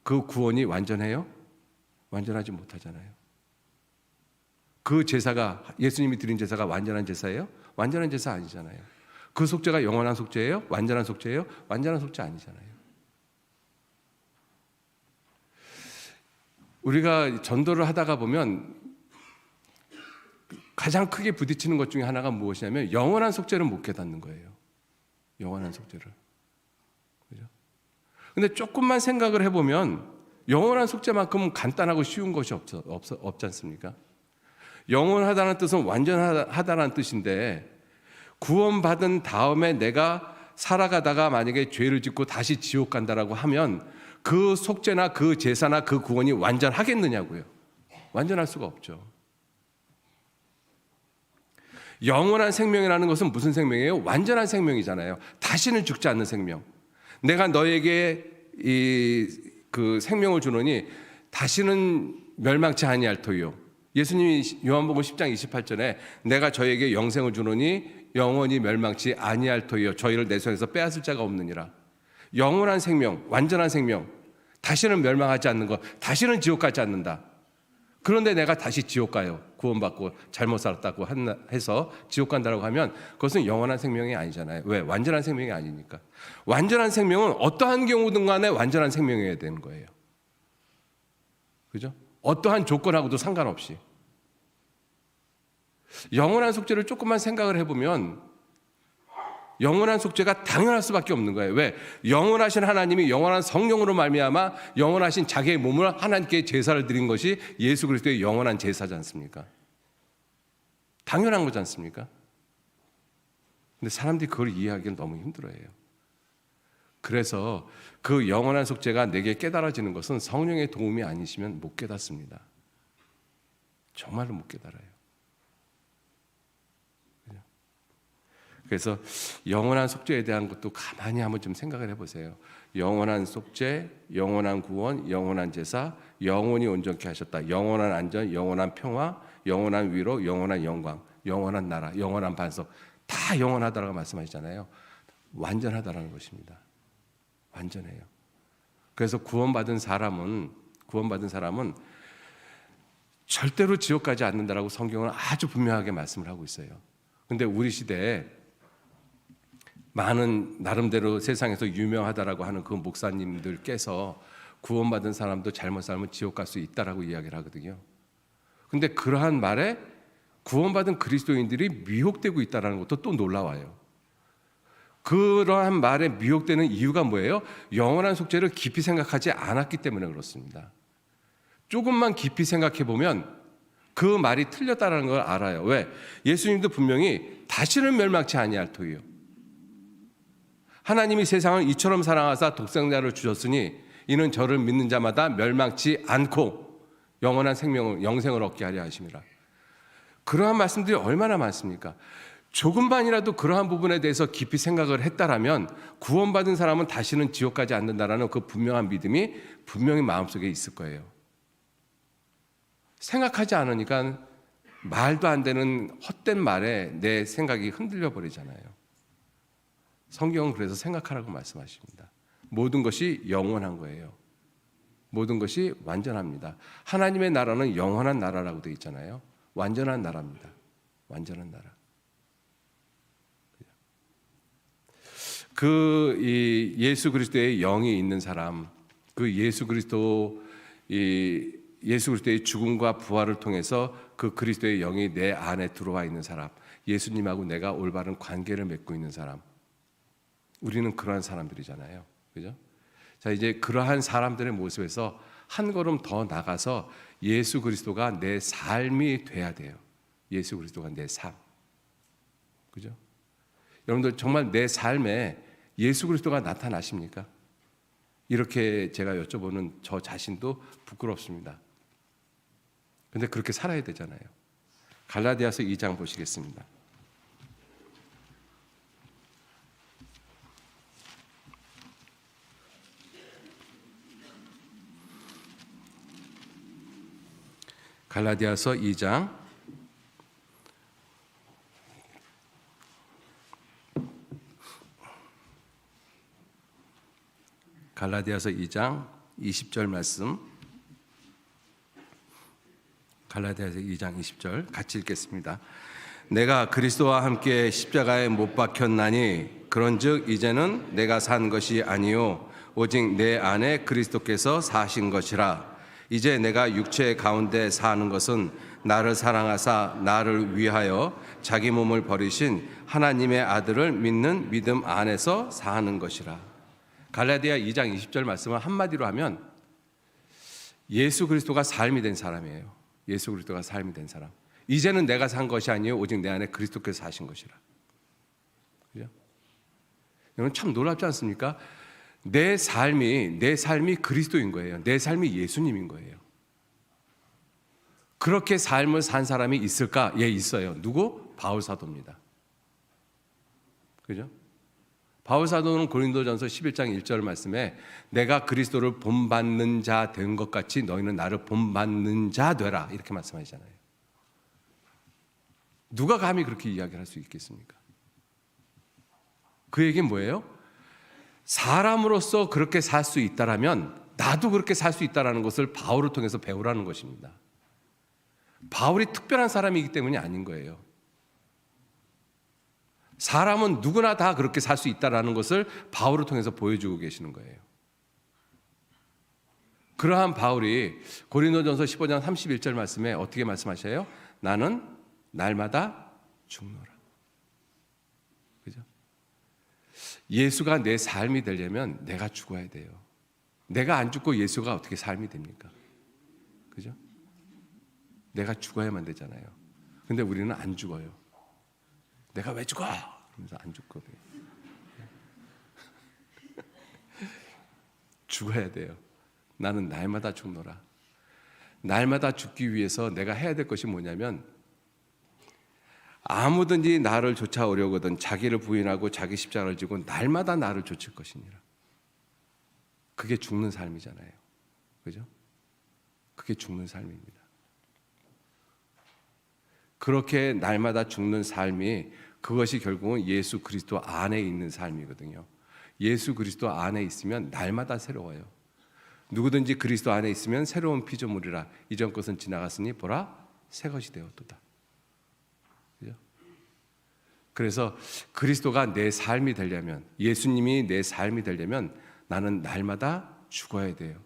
그 구원이 완전해요? 완전하지 못하잖아요. 그 제사가, 예수님이 드린 제사가 완전한 제사예요? 완전한 제사 아니잖아요. 그 속죄가 영원한 속죄예요? 완전한 속죄예요? 완전한 속죄 아니잖아요. 우리가 전도를 하다가 보면 가장 크게 부딪히는 것 중에 하나가 무엇이냐면 영원한 속죄를 못 깨닫는 거예요. 영원한 속죄를. 그죠? 근데 조금만 생각을 해보면 영원한 속죄만큼 간단하고 쉬운 것이 없지 않습니까? 영원하다는 뜻은 완전하다는 뜻인데, 구원받은 다음에 내가 살아가다가 만약에 죄를 짓고 다시 지옥 간다라고 하면 그 속죄나 그 제사나 그 구원이 완전하겠느냐고요. 완전할 수가 없죠. 영원한 생명이라는 것은 무슨 생명이에요? 완전한 생명이잖아요. 다시는 죽지 않는 생명. 내가 너에게 그 생명을 주노니 다시는 멸망치 아니할 터이요. 예수님이 요한복음 10장 28절에 내가 저에게 영생을 주노니 영원히 멸망치 아니할 터이요. 저희를 내 손에서 빼앗을 자가 없느니라. 영원한 생명, 완전한 생명, 다시는 멸망하지 않는 것, 다시는 지옥 가지 않는다. 그런데 내가 다시 지옥 가요. 구원받고 잘못 살았다고 해서 지옥 간다고 하면 그것은 영원한 생명이 아니잖아요. 왜? 완전한 생명이 아니니까. 완전한 생명은 어떠한 경우든 간에 완전한 생명이어야 되는 거예요. 그죠? 어떠한 조건하고도 상관없이. 영원한 속죄를 조금만 생각을 해보면 영원한 속죄가 당연할 수밖에 없는 거예요. 왜? 영원하신 하나님이 영원한 성령으로 말미암아 영원하신 자기의 몸을 하나님께 제사를 드린 것이 예수 그리스도의 영원한 제사지 않습니까? 당연한 거지 않습니까? 근데 사람들이 그걸 이해하기는 너무 힘들어해요. 그래서 그 영원한 속죄가 내게 깨달아지는 것은 성령의 도움이 아니시면 못 깨닫습니다. 정말로 못 깨달아요. 그래서 영원한 속죄에 대한 것도 가만히 한번 좀 생각을 해보세요. 영원한 속죄, 영원한 구원, 영원한 제사, 영원히 온전케 하셨다. 영원한 안전, 영원한 평화, 영원한 위로, 영원한 영광, 영원한 나라, 영원한 반석. 다 영원하다라고 말씀하시잖아요. 완전하다라는 것입니다. 완전해요. 그래서 구원받은 사람은 절대로 지옥 가지 않는다라고 성경은 아주 분명하게 말씀을 하고 있어요. 근데 우리 시대에 많은 나름대로 세상에서 유명하다라고 하는 그 목사님들께서 구원받은 사람도 잘못 살면 지옥 갈 수 있다라고 이야기를 하거든요. 근데 그러한 말에 구원받은 그리스도인들이 미혹되고 있다는 것도 또 놀라워요. 그러한 말에 미혹되는 이유가 뭐예요? 영원한 속죄를 깊이 생각하지 않았기 때문에 그렇습니다. 조금만 깊이 생각해 보면 그 말이 틀렸다는 걸 알아요. 왜? 예수님도 분명히 다시는 멸망치 아니할 터이요. 하나님이 세상을 이처럼 사랑하사 독생자를 주셨으니 이는 저를 믿는 자마다 멸망치 않고 영원한 영생을 얻게 하려 하심이라. 그러한 말씀들이 얼마나 많습니까? 조금만이라도 그러한 부분에 대해서 깊이 생각을 했다라면 구원받은 사람은 다시는 지옥 가지 않는다라는 그 분명한 믿음이 분명히 마음속에 있을 거예요. 생각하지 않으니까 말도 안 되는 헛된 말에 내 생각이 흔들려 버리잖아요. 성경은 그래서 생각하라고 말씀하십니다. 모든 것이 영원한 거예요. 모든 것이 완전합니다. 하나님의 나라는 영원한 나라라고 되어 있잖아요. 완전한 나라입니다. 완전한 나라. 이 예수 그리스도의 영이 있는 사람, 그 예수 그리스도의 죽음과 부활을 통해서 그 그리스도의 영이 내 안에 들어와 있는 사람, 예수님하고 내가 올바른 관계를 맺고 있는 사람, 우리는 그러한 사람들이잖아요. 그죠? 자, 이제 그러한 사람들의 모습에서 한 걸음 더 나가서 예수 그리스도가 내 삶이 돼야 돼요. 예수 그리스도가 내 삶. 그죠? 여러분들 정말 내 삶에 예수 그리스도가 나타나십니까? 이렇게 제가 여쭤보는 저 자신도 부끄럽습니다. 근데 그렇게 살아야 되잖아요. 갈라디아서 2장 보시겠습니다. 갈라디아서 2장 20절 말씀. 갈라디아서 2장 20절 같이 읽겠습니다. 내가 그리스도와 함께 십자가에 못 박혔나니 그런즉 이제는 내가 산 것이 아니요 오직 내 안에 그리스도께서 사신 것이라. 이제 내가 육체 가운데 사는 것은 나를 사랑하사 나를 위하여 자기 몸을 버리신 하나님의 아들을 믿는 믿음 안에서 사는 것이라. 갈라디아 2장 20절 말씀을 한마디로 하면 예수 그리스도가 삶이 된 사람이에요. 예수 그리스도가 삶이 된 사람. 이제는 내가 산 것이 아니요 오직 내 안에 그리스도께서 사신 것이라. 그죠? 여러분 참 놀랍지 않습니까? 내 삶이 그리스도인 거예요. 내 삶이 예수님인 거예요. 그렇게 삶을 산 사람이 있을까? 예, 있어요. 누구? 바울 사도입니다. 그죠? 바울 사도는 고린도전서 11장 1절 말씀에 내가 그리스도를 본받는 자 된 것 같이 너희는 나를 본받는 자 되라 이렇게 말씀하시잖아요. 누가 감히 그렇게 이야기를 할 수 있겠습니까? 그 얘기는 뭐예요? 사람으로서 그렇게 살 수 있다라면 나도 그렇게 살 수 있다라는 것을 바울을 통해서 배우라는 것입니다. 바울이 특별한 사람이기 때문이 아닌 거예요. 사람은 누구나 다 그렇게 살 수 있다라는 것을 바울을 통해서 보여주고 계시는 거예요. 그러한 바울이 고린도전서 15장 31절 말씀에 어떻게 말씀하셔요? 나는 날마다 죽노라. 그죠? 예수가 내 삶이 되려면 내가 죽어야 돼요. 내가 안 죽고 예수가 어떻게 삶이 됩니까? 그죠? 내가 죽어야만 되잖아요. 근데 우리는 안 죽어요. 내가 왜 죽어? 그러면서 안 죽거든요. 죽어야 돼요. 나는 날마다 죽노라. 날마다 죽기 위해서 내가 해야 될 것이 뭐냐면 아무든지 나를 쫓아오려거든 자기를 부인하고 자기 십자가를 지고 날마다 나를 쫓을 것이니라. 그게 죽는 삶이잖아요. 그죠? 그게 죽는 삶입니다. 그렇게 날마다 죽는 삶이 그것이 결국은 예수 그리스도 안에 있는 삶이거든요. 예수 그리스도 안에 있으면 날마다 새로워요. 누구든지 그리스도 안에 있으면 새로운 피조물이라 이전 것은 지나갔으니 보라 새 것이 되었도다. 그죠? 그래서 그리스도가 내 삶이 되려면, 예수님이 내 삶이 되려면 나는 날마다 죽어야 돼요.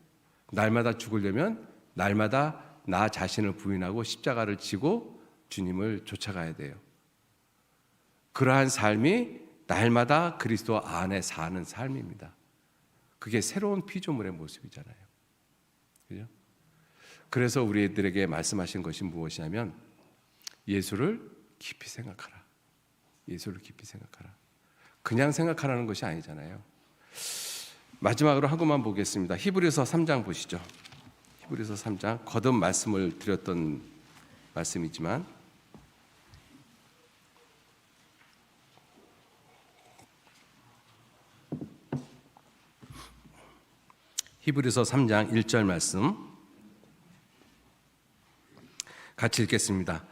날마다 죽으려면 날마다 나 자신을 부인하고 십자가를 지고 주님을 쫓아가야 돼요. 그러한 삶이 날마다 그리스도 안에 사는 삶입니다. 그게 새로운 피조물의 모습이잖아요. 그죠? 그래서 우리들에게 말씀하신 것이 무엇이냐면 예수를 깊이 생각하라. 예수를 깊이 생각하라. 그냥 생각하라는 것이 아니잖아요. 마지막으로 한 것만 보겠습니다. 히브리서 3장 보시죠. 히브리서 3장, 거듭 말씀을 드렸던 말씀이지만 히브리서 3장 1절 말씀 같이 읽겠습니다.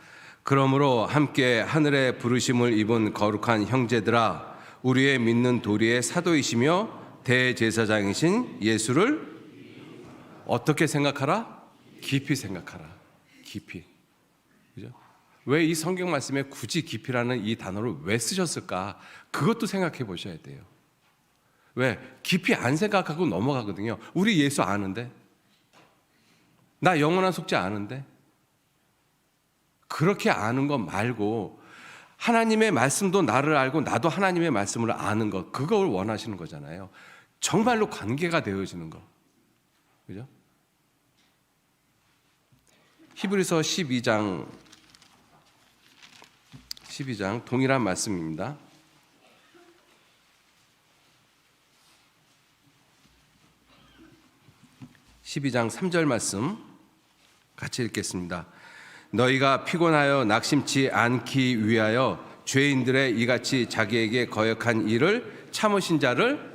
그러므로 함께 하늘의 부르심을 입은 거룩한 형제들아, 우리의 믿는 도리의 사도이시며 대제사장이신 예수를 어떻게 생각하라? 깊이 생각하라. 깊이. 그죠? 왜 이 성경 말씀에 굳이 깊이라는 이 단어를 왜 쓰셨을까? 그것도 생각해 보셔야 돼요. 왜? 깊이 안 생각하고 넘어가거든요. 우리 예수 아는데, 나 영원한 속죄 아는데, 그렇게 아는 것 말고 하나님의 말씀도 나를 알고 나도 하나님의 말씀을 아는 것, 그걸 원하시는 거잖아요. 정말로 관계가 되어지는 것. 그죠? 히브리서 12장 동일한 말씀입니다. 12장 3절 말씀 같이 읽겠습니다. 너희가 피곤하여 낙심치 않기 위하여 죄인들의 이같이 자기에게 거역한 일을 참으신 자를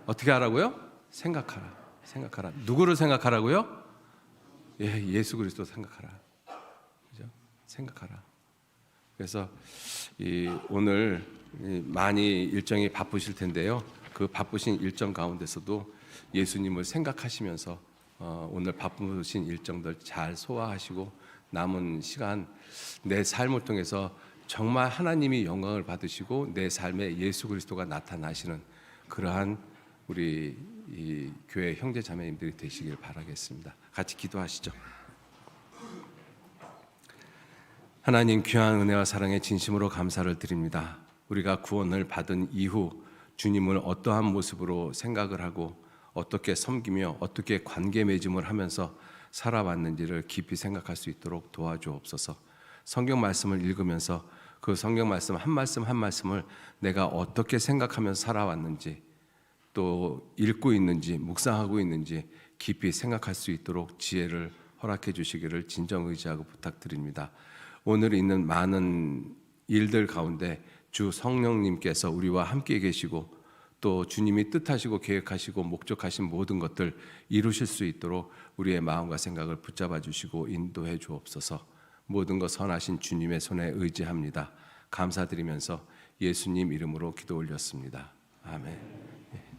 어떻게 하라고요? 생각하라. 누구를 생각하라고요? 예수 그리스도 생각하라. 그죠? 생각하라. 그래서 오늘 많이 일정이 바쁘실 텐데요. 그 바쁘신 일정 가운데서도 예수님을 생각하시면서 오늘 바쁘신 일정들 잘 소화하시고 남은 시간 내 삶을 통해서 정말 하나님이 영광을 받으시고 내 삶에 예수 그리스도가 나타나시는 그러한 우리 이 교회 형제 자매님들이 되시길 바라겠습니다. 같이 기도하시죠. 하나님, 귀한 은혜와 사랑에 진심으로 감사를 드립니다. 우리가 구원을 받은 이후 주님을 어떠한 모습으로 생각을 하고 어떻게 섬기며 어떻게 관계 맺음을 하면서 살아왔는지를 깊이 생각할 수 있도록 도와주옵소서. 성경 말씀을 읽으면서 그 성경 말씀 한 말씀 한 말씀을 내가 어떻게 생각하면서 살아왔는지, 또 읽고 있는지 묵상하고 있는지 깊이 생각할 수 있도록 지혜를 허락해 주시기를 진정 의지하고 부탁드립니다. 오늘 있는 많은 일들 가운데 주 성령님께서 우리와 함께 계시고 또 주님이 뜻하시고 계획하시고 목적하신 모든 것들 이루실 수 있도록 우리의 마음과 생각을 붙잡아 주시고 인도해 주옵소서. 모든 것 선하신 주님의 손에 의지합니다. 감사드리면서 예수님 이름으로 기도 올렸습니다. 아멘.